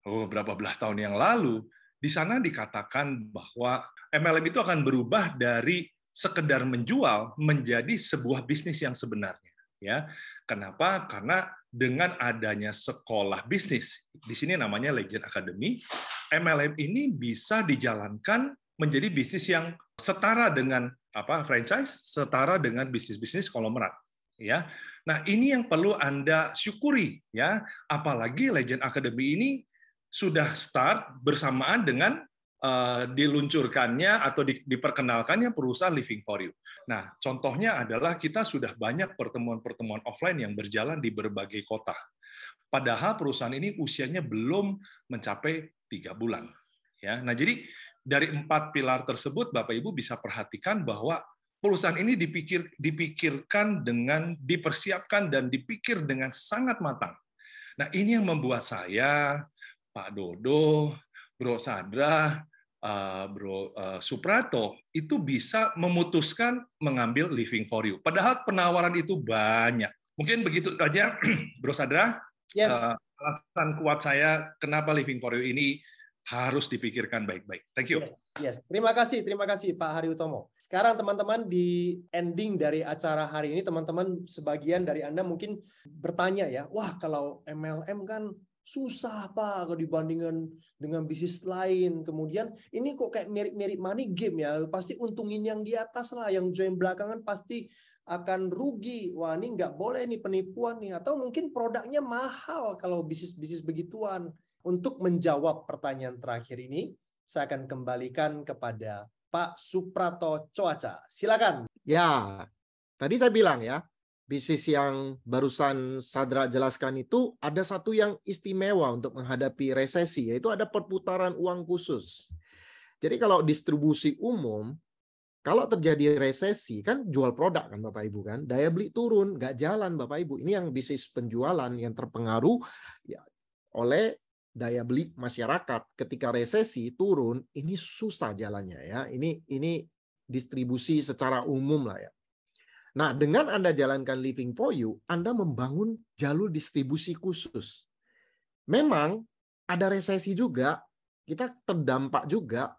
berapa belas tahun yang lalu, di sana dikatakan bahwa MLM itu akan berubah dari sekedar menjual menjadi sebuah bisnis yang sebenarnya. Ya, kenapa? Karena dengan adanya sekolah bisnis, di sini namanya Legend Academy, MLM ini bisa dijalankan menjadi bisnis yang setara dengan franchise, setara dengan bisnis-bisnis konglomerat. Ya, nah ini yang perlu Anda syukuri, ya. Apalagi Legend Academy ini sudah start bersamaan dengan diluncurkannya atau diperkenalkannya perusahaan Living for You. Nah, contohnya adalah kita sudah banyak pertemuan-pertemuan offline yang berjalan di berbagai kota. Padahal perusahaan ini usianya belum mencapai 3 bulan. Ya, nah jadi dari 4 pilar tersebut, Bapak Ibu bisa perhatikan bahwa perusahaan ini dipikirkan dengan dipersiapkan dan dipikir dengan sangat matang. Nah, ini yang membuat saya, Pak Dodo, Bro Sadra, Bro Suprato itu bisa memutuskan mengambil Living for You. Padahal penawaran itu banyak. Mungkin begitu saja, Bro Sadra. Yes. Alasan kuat saya kenapa Living for You ini harus dipikirkan baik-baik. Thank you. Yes. Terima kasih Pak Hari Utomo. Sekarang teman-teman di ending dari acara hari ini, teman-teman sebagian dari Anda mungkin bertanya ya, wah kalau MLM kan susah Pak kalau dibandingkan dengan bisnis lain. Kemudian ini kok kayak mirip-mirip money game ya, pasti untungin yang di atas lah, yang join belakangan pasti akan rugi. Wah ini nggak boleh nih, penipuan nih. Atau mungkin produknya mahal kalau bisnis-bisnis begituan. Untuk menjawab pertanyaan terakhir ini, saya akan kembalikan kepada Pak Suprato Coaca. Silakan. Ya, tadi saya bilang ya, bisnis yang barusan Sadra jelaskan itu ada satu yang istimewa untuk menghadapi resesi, yaitu ada perputaran uang khusus. Jadi kalau distribusi umum, kalau terjadi resesi kan jual produk kan Bapak Ibu kan, daya beli turun, nggak jalan Bapak Ibu. Ini yang bisnis penjualan yang terpengaruh ya, oleh daya beli masyarakat. Ketika resesi turun, ini susah jalannya ya. Ini distribusi secara umum lah ya. Nah, dengan Anda jalankan Living for You, Anda membangun jalur distribusi khusus. Memang ada resesi juga, kita terdampak juga,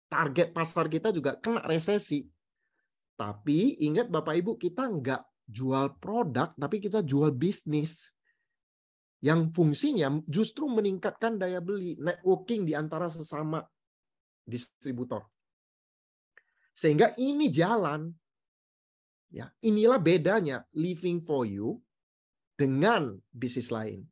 target pasar kita juga kena resesi. Tapi ingat Bapak Ibu, kita nggak jual produk, tapi kita jual bisnis. Yang fungsinya justru meningkatkan daya beli, networking di antara sesama distributor. Sehingga ini jalan. Ya, inilah bedanya Living for You dengan bisnis lain.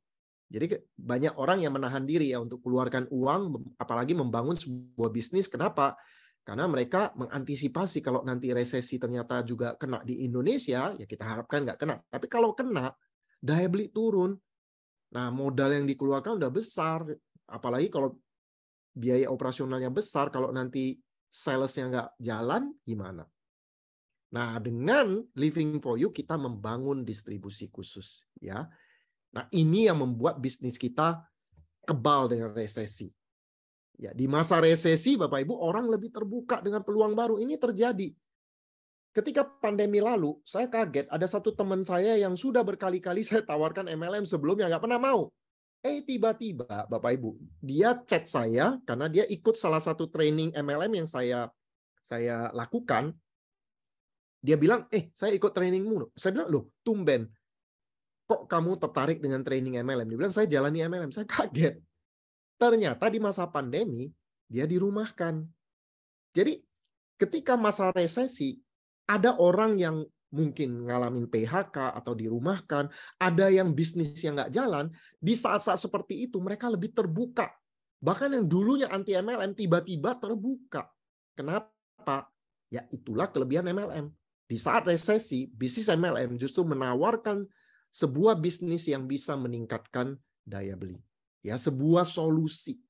Jadi banyak orang yang menahan diri ya untuk keluarkan uang, apalagi membangun sebuah bisnis. Kenapa? Karena mereka mengantisipasi kalau nanti resesi ternyata juga kena di Indonesia, ya kita harapkan nggak kena. Tapi kalau kena, daya beli turun. Nah, modal yang dikeluarkan udah besar. Apalagi kalau biaya operasionalnya besar, kalau nanti salesnya nggak jalan, gimana? Nah, dengan Living for You kita membangun distribusi khusus, ya. Nah, ini yang membuat bisnis kita kebal dengan resesi. Ya, di masa resesi, Bapak Ibu, orang lebih terbuka dengan peluang baru. Ini terjadi. Ketika pandemi lalu, saya kaget ada satu teman saya yang sudah berkali-kali saya tawarkan MLM sebelumnya nggak pernah mau. Tiba-tiba, Bapak Ibu, dia chat saya karena dia ikut salah satu training MLM yang saya lakukan. Dia bilang, saya ikut trainingmu. Saya bilang, loh, tumben. Kok kamu tertarik dengan training MLM? Dia bilang, saya jalani MLM. Saya kaget. Ternyata di masa pandemi, dia dirumahkan. Jadi, ketika masa resesi, ada orang yang mungkin ngalamin PHK atau dirumahkan, ada yang bisnis yang nggak jalan. Di saat-saat seperti itu, mereka lebih terbuka Bahkan yang dulunya anti MLM tiba-tiba terbuka. Kenapa? Ya itulah kelebihan MLM. Di saat resesi, bisnis MLM justru menawarkan sebuah bisnis yang bisa meningkatkan daya beli. Ya, sebuah solusi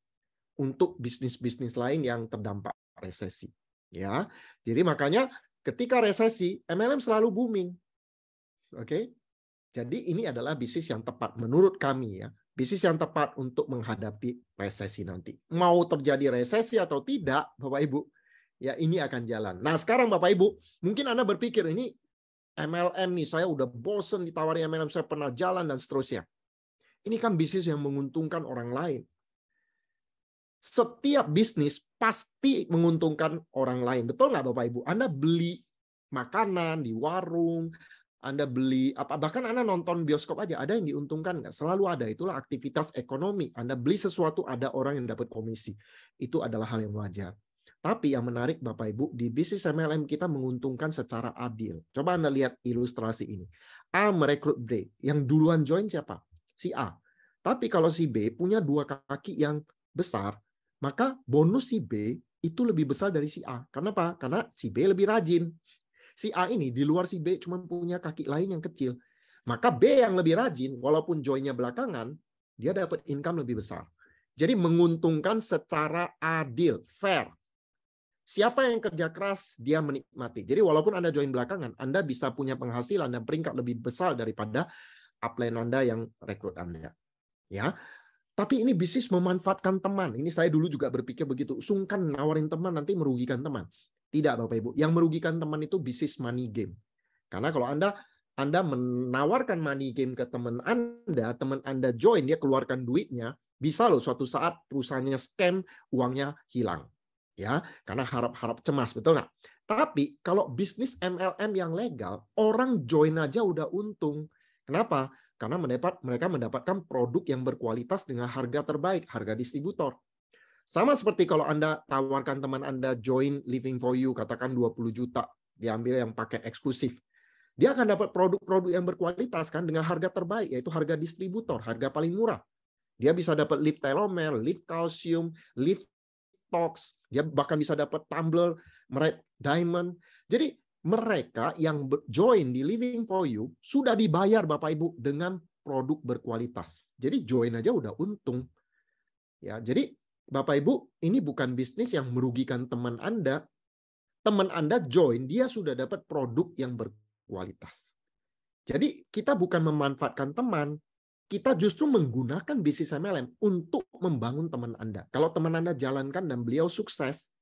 untuk bisnis-bisnis lain yang terdampak resesi. Ya, jadi makanya ketika resesi, MLM selalu booming. Oke, jadi ini adalah bisnis yang tepat menurut kami ya. Bisnis yang tepat untuk menghadapi resesi nanti. Mau terjadi resesi atau tidak, Bapak Ibu, ya ini akan jalan. Nah sekarang Bapak Ibu, mungkin Anda berpikir ini MLM nih, saya udah bosen ditawari MLM, saya pernah jalan dan seterusnya. Ini kan bisnis yang menguntungkan orang lain. Setiap bisnis pasti menguntungkan orang lain. Betul nggak Bapak Ibu? Anda beli makanan di warung, Anda beli apa, bahkan Anda nonton bioskop aja, ada yang diuntungkan nggak? Selalu ada. Itulah aktivitas ekonomi. Anda beli sesuatu, ada orang yang dapat komisi. Itu adalah hal yang wajar. Tapi yang menarik Bapak Ibu, di bisnis MLM kita menguntungkan secara adil. Coba Anda lihat ilustrasi ini. A merekrut B. Yang duluan join siapa? Si A. Tapi kalau si B punya dua kaki yang besar, maka bonus si B itu lebih besar dari si A. Kenapa? Karena si B lebih rajin. Si A ini di luar si B cuma punya kaki lain yang kecil. Maka B yang lebih rajin, walaupun joinnya belakangan, dia dapat income lebih besar. Jadi menguntungkan secara adil, fair. Siapa yang kerja keras, dia menikmati. Jadi walaupun Anda join belakangan, Anda bisa punya penghasilan dan peringkat lebih besar daripada upline Anda yang rekrut Anda. Ya, tapi ini bisnis memanfaatkan teman. Ini saya dulu juga berpikir begitu. Sungkan nawarin teman nanti merugikan teman. Tidak Bapak Ibu. Yang merugikan teman itu bisnis money game. Karena kalau Anda menawarkan money game ke teman Anda join, dia keluarkan duitnya, bisa loh suatu saat perusahaannya scam, uangnya hilang. Ya, karena harap-harap cemas, betul nggak? Tapi kalau bisnis MLM yang legal, orang join aja udah untung. Kenapa? Karena mereka mendapatkan produk yang berkualitas dengan harga terbaik, harga distributor. Sama seperti kalau Anda tawarkan teman Anda join Living for You, katakan 20 juta, diambil yang paket eksklusif. Dia akan dapat produk-produk yang berkualitas kan dengan harga terbaik, yaitu harga distributor, harga paling murah. Dia bisa dapat lift telomer, lift kalsium, lift tox, dia bahkan bisa dapat tumbler, diamond. Jadi mereka yang join di Living for You sudah dibayar Bapak Ibu dengan produk berkualitas. Jadi join aja udah untung. Ya, jadi Bapak Ibu, ini bukan bisnis yang merugikan teman Anda. Teman Anda join, dia sudah dapat produk yang berkualitas. Jadi kita bukan memanfaatkan teman, kita justru menggunakan bisnis MLM untuk membangun teman Anda. Kalau teman Anda jalankan dan beliau sukses,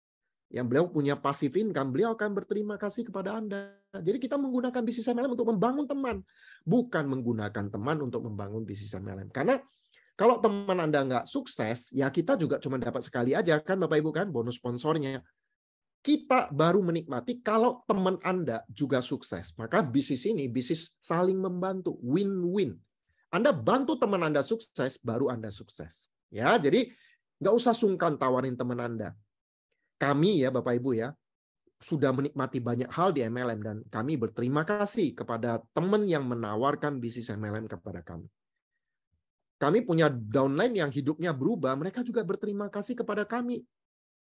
yang beliau punya passive income, beliau akan berterima kasih kepada Anda. Jadi kita menggunakan bisnis MLM untuk membangun teman, bukan menggunakan teman untuk membangun bisnis MLM. Karena kalau teman Anda nggak sukses, ya kita juga cuma dapat sekali aja kan Bapak Ibu kan, bonus sponsornya. Kita baru menikmati kalau teman Anda juga sukses. Maka bisnis ini bisnis saling membantu, win-win. Anda bantu teman Anda sukses, baru Anda sukses. Ya, jadi nggak usah sungkan tawarin teman Anda. Kami ya Bapak Ibu ya, sudah menikmati banyak hal di MLM dan kami berterima kasih kepada teman yang menawarkan bisnis MLM kepada kami. Kami punya downline yang hidupnya berubah, mereka juga berterima kasih kepada kami.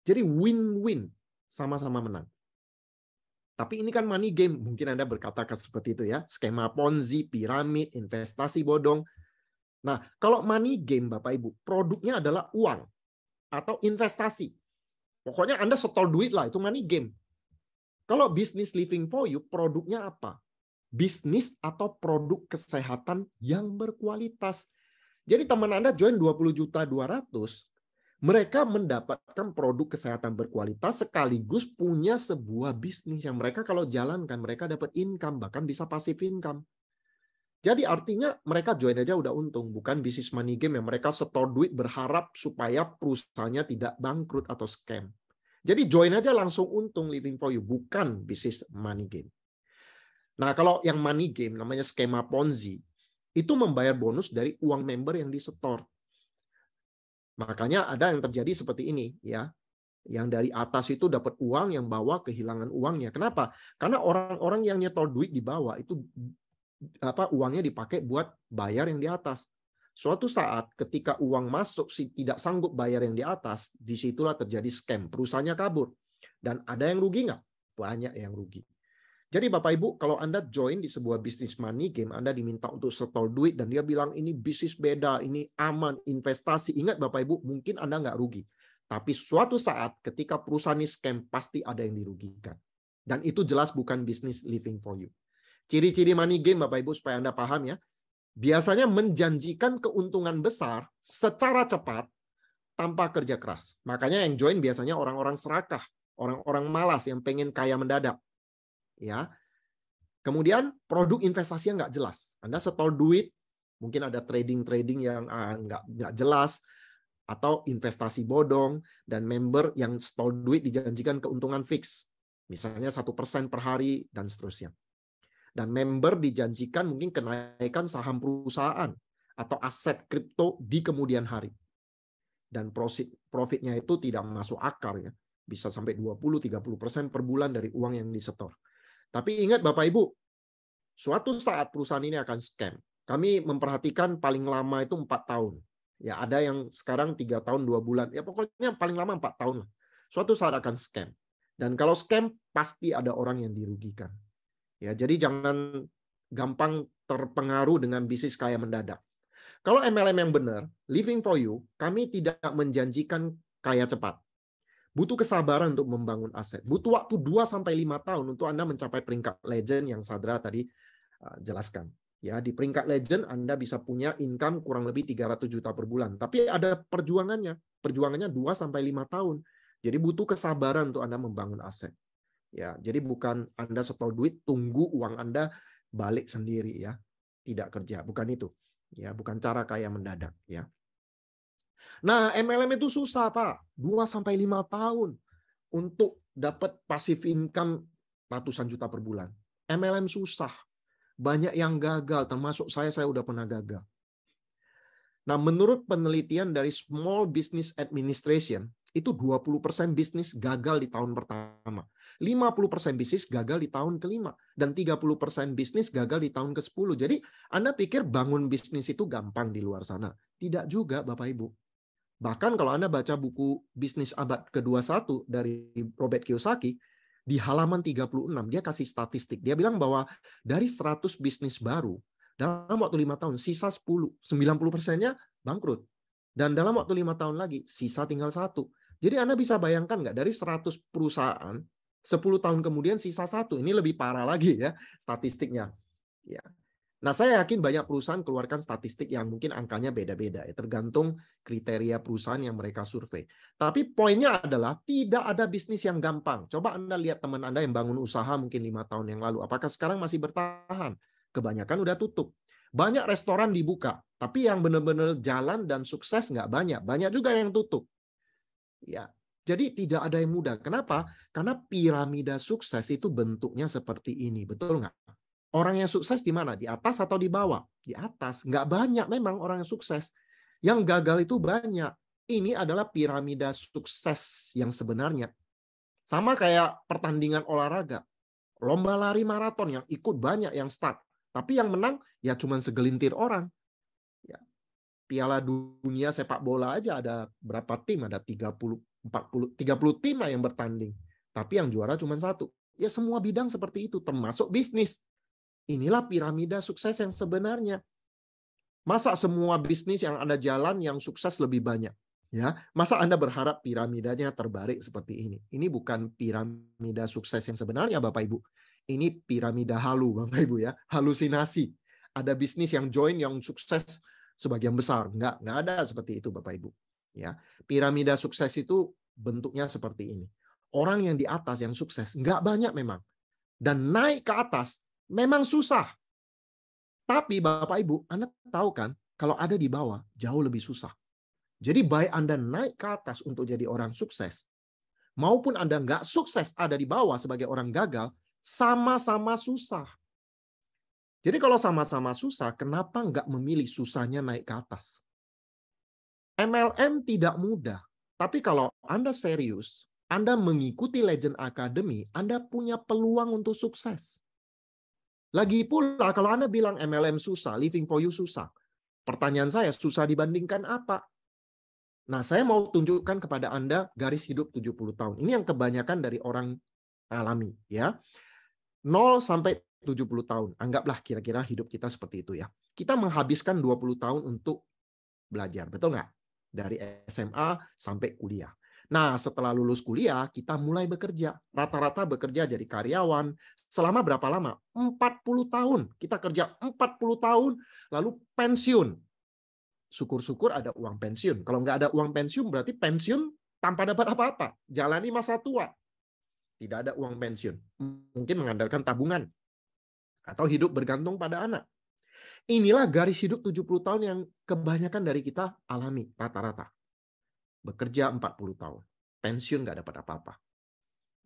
Jadi win-win, sama-sama menang. Tapi ini kan money game, mungkin Anda berkata seperti itu ya, skema Ponzi, piramid, investasi bodong. Nah, kalau money game Bapak Ibu, produknya adalah uang atau investasi. Pokoknya Anda setor duit lah, itu money game. Kalau bisnis Living for You, produknya apa? Bisnis atau produk kesehatan yang berkualitas. Jadi teman Anda join 20 juta 200, mereka mendapatkan produk kesehatan berkualitas sekaligus punya sebuah bisnis yang mereka kalau jalankan, mereka dapat income, bahkan bisa passive income. Jadi artinya mereka join aja udah untung, bukan bisnis money game yang mereka setor duit berharap supaya perusahaannya tidak bangkrut atau scam. Jadi join aja langsung untung Living for You, bukan bisnis money game. Nah kalau yang money game namanya skema Ponzi, itu membayar bonus dari uang member yang disetor. Makanya ada yang terjadi seperti ini ya. Yang dari atas itu dapat uang, yang bawah kehilangan uangnya. Kenapa? Karena orang-orang yang nyetor duit di bawah itu uangnya dipakai buat bayar yang di atas. Suatu saat ketika uang masuk tidak sanggup bayar yang di atas, disitulah terjadi scam. Perusahaannya kabur. Dan ada yang rugi nggak? Banyak yang rugi. Jadi Bapak Ibu, kalau Anda join di sebuah bisnis money game, Anda diminta untuk setor duit dan dia bilang ini bisnis beda, ini aman, investasi. Ingat Bapak Ibu, mungkin Anda nggak rugi. Tapi suatu saat ketika perusahaan ini scam, pasti ada yang dirugikan. Dan itu jelas bukan bisnis living for you. Ciri-ciri money game Bapak Ibu supaya Anda paham ya. Biasanya menjanjikan keuntungan besar secara cepat tanpa kerja keras. Makanya yang join biasanya orang-orang serakah, orang-orang malas yang pengen kaya mendadak. Ya. Kemudian produk investasinya nggak jelas. Anda setor duit, mungkin ada trading yang nggak jelas, atau investasi bodong, dan member yang setor duit dijanjikan keuntungan fix. Misalnya 1% per hari, dan seterusnya. Dan member dijanjikan mungkin kenaikan saham perusahaan atau aset kripto di kemudian hari. Dan profitnya itu tidak masuk akal ya. Bisa sampai 20-30% per bulan dari uang yang disetor. Tapi ingat Bapak Ibu, suatu saat perusahaan ini akan scam. Kami memperhatikan paling lama itu 4 tahun. Ya, ada yang sekarang 3 tahun 2 bulan. Ya pokoknya paling lama 4 tahun. Suatu saat akan scam. Dan kalau scam pasti ada orang yang dirugikan. Ya, jadi jangan gampang terpengaruh dengan bisnis kaya mendadak. Kalau MLM yang benar, living for you, kami tidak menjanjikan kaya cepat. Butuh kesabaran untuk membangun aset. Butuh waktu 2-5 tahun untuk Anda mencapai peringkat legend yang Sadra tadi jelaskan. Ya, di peringkat legend Anda bisa punya income kurang lebih 300 juta per bulan. Tapi ada perjuangannya. Perjuangannya 2-5 tahun. Jadi butuh kesabaran untuk Anda membangun aset. Ya, jadi bukan Anda setor duit, tunggu uang Anda balik sendiri ya. Tidak kerja, bukan itu. Ya, bukan cara kaya mendadak ya. Nah, MLM itu susah, Pak. 2-5 tahun untuk dapat passive income ratusan juta per bulan. MLM susah. Banyak yang gagal, termasuk saya udah pernah gagal. Nah, menurut penelitian dari Small Business Administration, itu 20% bisnis gagal di tahun pertama. 50% bisnis gagal di tahun kelima. Dan 30% bisnis gagal di tahun ke-10. Jadi, Anda pikir bangun bisnis itu gampang di luar sana. Tidak juga, Bapak Ibu. Bahkan kalau Anda baca buku Bisnis Abad ke-21 dari Robert Kiyosaki, di halaman 36, dia kasih statistik. Dia bilang bahwa dari 100 bisnis baru, dalam waktu 5 tahun, sisa 10. 90%-nya bangkrut. Dan dalam waktu 5 tahun lagi, sisa tinggal 1. Jadi Anda bisa bayangkan nggak, dari 100 perusahaan, 10 tahun kemudian sisa 1. Ini lebih parah lagi ya statistiknya. Ya. Nah, saya yakin banyak perusahaan keluarkan statistik yang mungkin angkanya beda-beda, ya, tergantung kriteria perusahaan yang mereka survei. Tapi poinnya adalah tidak ada bisnis yang gampang. Coba Anda lihat teman Anda yang bangun usaha mungkin 5 tahun yang lalu. Apakah sekarang masih bertahan? Kebanyakan udah tutup. Banyak restoran dibuka, tapi yang benar-benar jalan dan sukses nggak banyak. Banyak juga yang tutup. Ya, jadi tidak ada yang mudah. Kenapa? Karena piramida sukses itu bentuknya seperti ini. Betul nggak? Orang yang sukses di mana? Di atas atau di bawah? Di atas. Nggak banyak memang orang yang sukses. Yang gagal itu banyak. Ini adalah piramida sukses yang sebenarnya. Sama kayak pertandingan olahraga. Lomba lari maraton yang ikut banyak yang start. Tapi yang menang ya cuma segelintir orang. Ya. Piala dunia sepak bola aja ada berapa tim? Ada 30 tim lah yang bertanding. Tapi yang juara cuma 1. Ya semua bidang seperti itu, termasuk bisnis. Inilah piramida sukses yang sebenarnya. Masa semua bisnis yang Anda jalan yang sukses lebih banyak? Ya, masa Anda berharap piramidanya terbalik seperti ini? Ini bukan piramida sukses yang sebenarnya, Bapak Ibu. Ini piramida halu, Bapak Ibu ya, halusinasi. Ada bisnis yang join yang sukses sebagian besar, nggak ada seperti itu, Bapak Ibu. Ya, piramida sukses itu bentuknya seperti ini. Orang yang di atas yang sukses nggak banyak memang, dan naik ke atas memang susah. Tapi Bapak Ibu, Anda tahu kan, kalau ada di bawah jauh lebih susah. Jadi baik Anda naik ke atas untuk jadi orang sukses, maupun Anda nggak sukses ada di bawah sebagai orang gagal, sama-sama susah. Jadi kalau sama-sama susah, kenapa nggak memilih susahnya naik ke atas? MLM tidak mudah. Tapi kalau Anda serius, Anda mengikuti Legend Academy, Anda punya peluang untuk sukses. Lagi pula kalau Anda bilang MLM susah, living for you susah. Pertanyaan saya, susah dibandingkan apa? Nah, saya mau tunjukkan kepada Anda garis hidup 70 tahun. Ini yang kebanyakan dari orang alami, ya. 0 sampai 70 tahun. Anggaplah kira-kira hidup kita seperti itu, ya. Kita menghabiskan 20 tahun untuk belajar, betul nggak? Dari SMA sampai kuliah. Nah, setelah lulus kuliah, kita mulai bekerja. Rata-rata bekerja jadi karyawan. Selama berapa lama? 40 tahun. Kita kerja 40 tahun, lalu pensiun. Syukur-syukur ada uang pensiun. Kalau nggak ada uang pensiun, berarti pensiun tanpa dapat apa-apa. Jalani masa tua. Tidak ada uang pensiun. Mungkin mengandalkan tabungan. Atau hidup bergantung pada anak. Inilah garis hidup 70 tahun yang kebanyakan dari kita alami rata-rata. Bekerja 40 tahun. Pensiun nggak dapat apa-apa.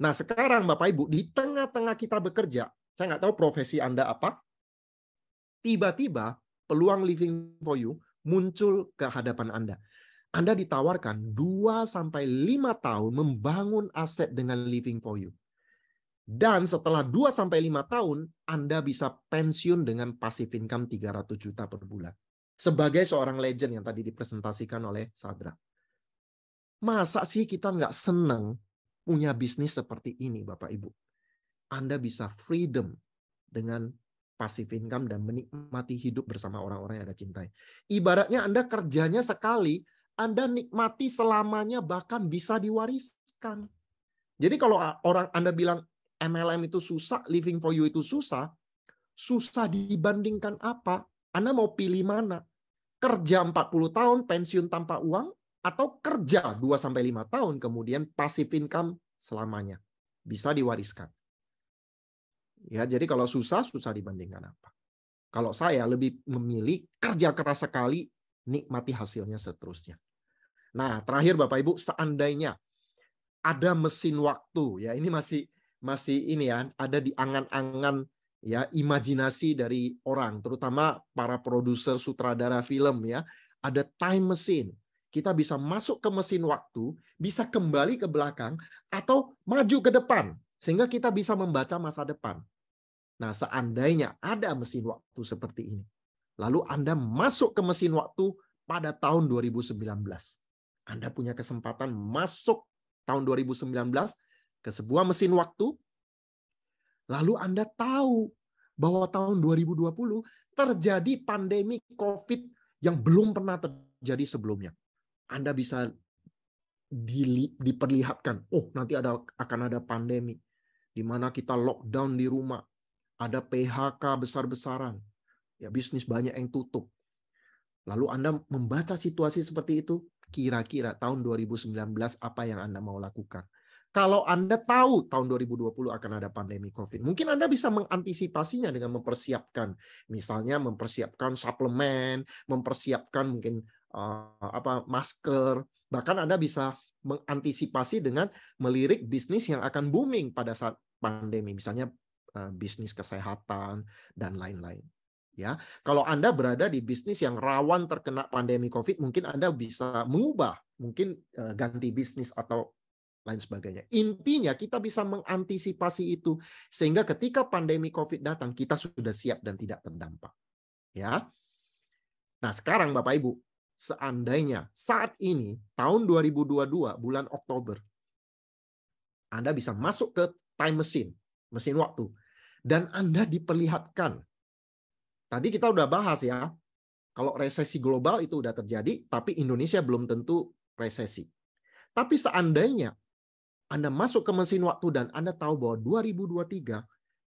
Nah, sekarang Bapak Ibu, di tengah-tengah kita bekerja, saya nggak tahu profesi Anda apa, tiba-tiba peluang Living for You muncul ke hadapan Anda. Anda ditawarkan 2-5 tahun membangun aset dengan Living for You. Dan setelah 2-5 tahun, Anda bisa pensiun dengan passive income 300 juta per bulan. Sebagai seorang legend yang tadi dipresentasikan oleh Sadra. Masa sih kita nggak senang punya bisnis seperti ini, Bapak Ibu? Anda bisa freedom dengan passive income dan menikmati hidup bersama orang-orang yang Anda cintai. Ibaratnya Anda kerjanya sekali, Anda nikmati selamanya, bahkan bisa diwariskan. Jadi kalau orang Anda bilang MLM itu susah, Living for You itu susah, susah dibandingkan apa? Anda mau pilih mana? Kerja 40 tahun, pensiun tanpa uang, atau kerja 2-5 tahun, kemudian passive income selamanya. Bisa diwariskan. Ya, jadi kalau susah, susah dibandingkan apa? Kalau saya lebih memilih kerja keras sekali, nikmati hasilnya seterusnya. Nah, terakhir Bapak Ibu, seandainya ada mesin waktu, ya ini masih ini ya, ada di angan-angan ya imajinasi dari orang, terutama para produser sutradara film ya, ada time machine. Kita bisa masuk ke mesin waktu, bisa kembali ke belakang atau maju ke depan sehingga kita bisa membaca masa depan. Nah, seandainya ada mesin waktu seperti ini, lalu Anda masuk ke mesin waktu pada tahun 2019. Anda punya kesempatan masuk tahun 2019 ke sebuah mesin waktu, lalu Anda tahu bahwa tahun 2020 terjadi pandemi COVID yang belum pernah terjadi sebelumnya. Anda bisa diperlihatkan, oh nanti akan ada pandemi, di mana kita lockdown di rumah, ada PHK besar-besaran, ya bisnis banyak yang tutup. Lalu Anda membaca situasi seperti itu, kira-kira tahun 2019 apa yang Anda mau lakukan? Kalau Anda tahu tahun 2020 akan ada pandemi COVID, mungkin Anda bisa mengantisipasinya dengan mempersiapkan, misalnya mempersiapkan suplemen, mempersiapkan mungkin masker, bahkan Anda bisa mengantisipasi dengan melirik bisnis yang akan booming pada saat pandemi, misalnya bisnis kesehatan dan lain-lain. Ya, kalau Anda berada di bisnis yang rawan terkena pandemi COVID, mungkin Anda bisa mengubah, mungkin ganti bisnis atau lain sebagainya. Intinya kita bisa mengantisipasi itu sehingga ketika pandemi COVID datang kita sudah siap dan tidak terdampak. Ya. Nah, sekarang Bapak Ibu, seandainya saat ini tahun 2022 bulan Oktober Anda bisa masuk ke time machine, mesin waktu, dan Anda diperlihatkan. Tadi kita udah bahas ya, kalau resesi global itu udah terjadi, tapi Indonesia belum tentu resesi. Tapi seandainya Anda masuk ke mesin waktu dan Anda tahu bahwa 2023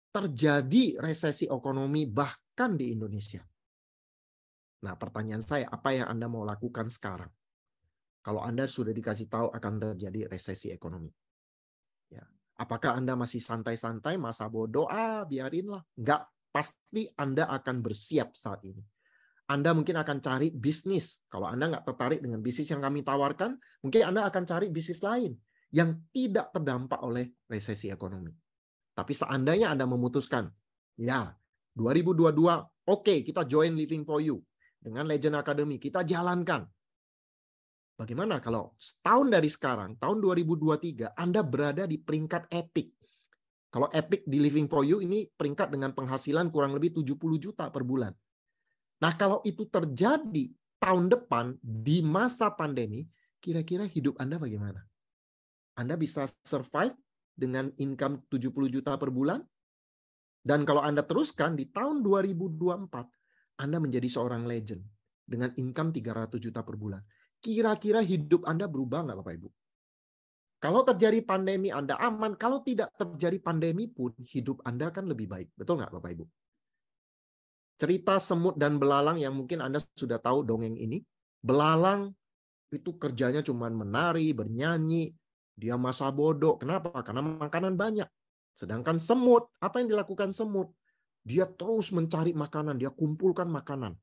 terjadi resesi ekonomi bahkan di Indonesia. Nah, pertanyaan saya, apa yang Anda mau lakukan sekarang? Kalau Anda sudah dikasih tahu akan terjadi resesi ekonomi. Ya. Apakah Anda masih santai-santai, masa bodoh, biarinlah. Enggak, pasti Anda akan bersiap saat ini. Anda mungkin akan cari bisnis. Kalau Anda nggak tertarik dengan bisnis yang kami tawarkan, mungkin Anda akan cari bisnis lain yang tidak terdampak oleh resesi ekonomi. Tapi seandainya Anda memutuskan, ya 2022, oke, kita join Living for You. Dengan Legend Academy, kita jalankan. Bagaimana kalau setahun dari sekarang, tahun 2023, Anda berada di peringkat epic. Kalau epic di Living for You ini peringkat dengan penghasilan kurang lebih 70 juta per bulan. Nah, kalau itu terjadi tahun depan di masa pandemi, kira-kira hidup Anda bagaimana? Anda bisa survive dengan income 70 juta per bulan? Dan kalau Anda teruskan di tahun 2024, Anda menjadi seorang legend dengan income 300 juta per bulan. Kira-kira hidup Anda berubah nggak, Bapak Ibu? Kalau terjadi pandemi, Anda aman. Kalau tidak terjadi pandemi pun, hidup Anda kan lebih baik. Betul nggak, Bapak Ibu? Cerita semut dan belalang yang mungkin Anda sudah tahu dongeng ini. Belalang itu kerjanya cuma menari, bernyanyi. Dia masa bodoh. Kenapa? Karena makanan banyak. Sedangkan semut, apa yang dilakukan semut? Dia terus mencari makanan, dia kumpulkan makanan.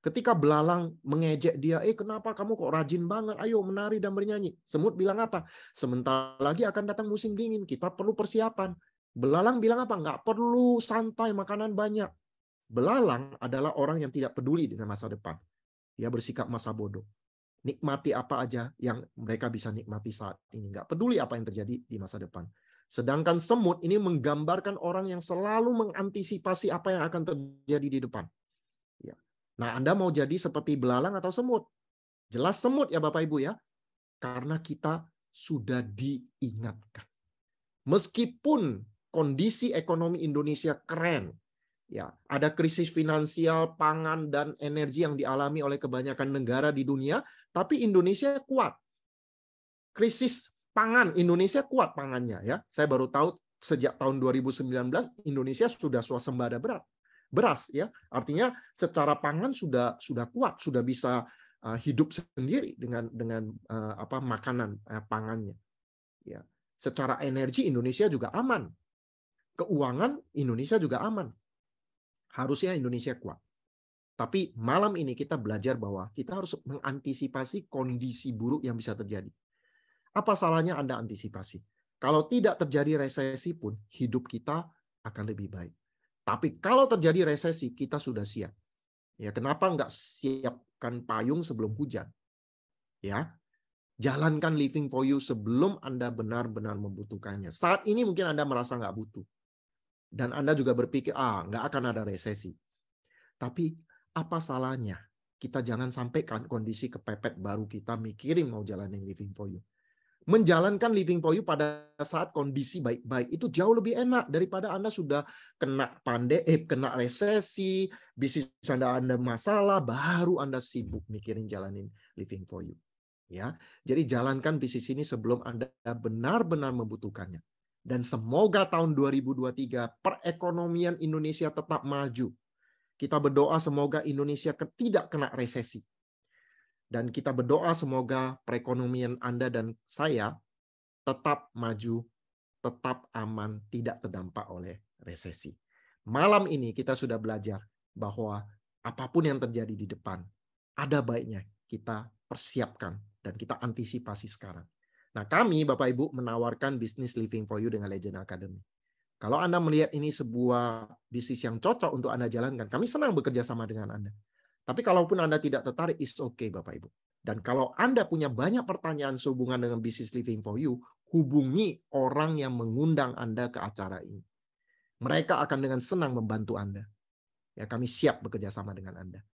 Ketika belalang mengejek dia, kenapa kamu kok rajin banget? Ayo menari dan bernyanyi. Semut bilang apa? Sebentar lagi akan datang musim dingin, kita perlu persiapan. Belalang bilang apa? Nggak perlu, santai, makanan banyak. Belalang adalah orang yang tidak peduli dengan masa depan. Dia bersikap masa bodoh. Nikmati apa aja yang mereka bisa nikmati saat ini. Nggak peduli apa yang terjadi di masa depan. Sedangkan semut ini menggambarkan orang yang selalu mengantisipasi apa yang akan terjadi di depan. Ya. Nah, Anda mau jadi seperti belalang atau semut? Jelas semut ya Bapak Ibu ya. Karena kita sudah diingatkan. Meskipun kondisi ekonomi Indonesia keren, ya, ada krisis finansial, pangan, dan energi yang dialami oleh kebanyakan negara di dunia, tapi Indonesia kuat. Krisis pangan, Indonesia kuat pangannya. Ya, saya baru tahu sejak tahun 2019 Indonesia sudah swasembada beras. Ya, artinya secara pangan sudah kuat, sudah bisa hidup sendiri dengan makanan pangannya. Ya, secara energi Indonesia juga aman, keuangan Indonesia juga aman. Harusnya Indonesia kuat. Tapi malam ini kita belajar bahwa kita harus mengantisipasi kondisi buruk yang bisa terjadi. Apa salahnya Anda antisipasi? Kalau tidak terjadi resesi pun, hidup kita akan lebih baik. Tapi kalau terjadi resesi, kita sudah siap. Ya, kenapa nggak siapkan payung sebelum hujan? Ya, jalankan living for you sebelum Anda benar-benar membutuhkannya. Saat ini mungkin Anda merasa nggak butuh. Dan Anda juga berpikir, nggak akan ada resesi. Tapi apa salahnya? Kita jangan sampai kondisi kepepet baru kita mikirin mau jalanin living for you. Menjalankan living for you pada saat kondisi baik-baik itu jauh lebih enak daripada Anda sudah kena kena resesi, bisnis Anda masalah, baru Anda sibuk mikirin jalanin living for you. Ya, jadi jalankan bisnis ini sebelum Anda benar-benar membutuhkannya. Dan semoga tahun 2023 perekonomian Indonesia tetap maju. Kita berdoa semoga Indonesia tidak kena resesi. Dan kita berdoa semoga perekonomian Anda dan saya tetap maju, tetap aman, tidak terdampak oleh resesi. Malam ini kita sudah belajar bahwa apapun yang terjadi di depan, ada baiknya kita persiapkan dan kita antisipasi sekarang. Nah, kami Bapak Ibu menawarkan bisnis Living for You dengan Legend Academy. Kalau Anda melihat ini sebuah bisnis yang cocok untuk Anda jalankan, kami senang bekerja sama dengan Anda. Tapi kalaupun Anda tidak tertarik, it's okay Bapak Ibu. Dan kalau Anda punya banyak pertanyaan sehubungan dengan bisnis Living for You, hubungi orang yang mengundang Anda ke acara ini. Mereka akan dengan senang membantu Anda. Ya, kami siap bekerja sama dengan Anda.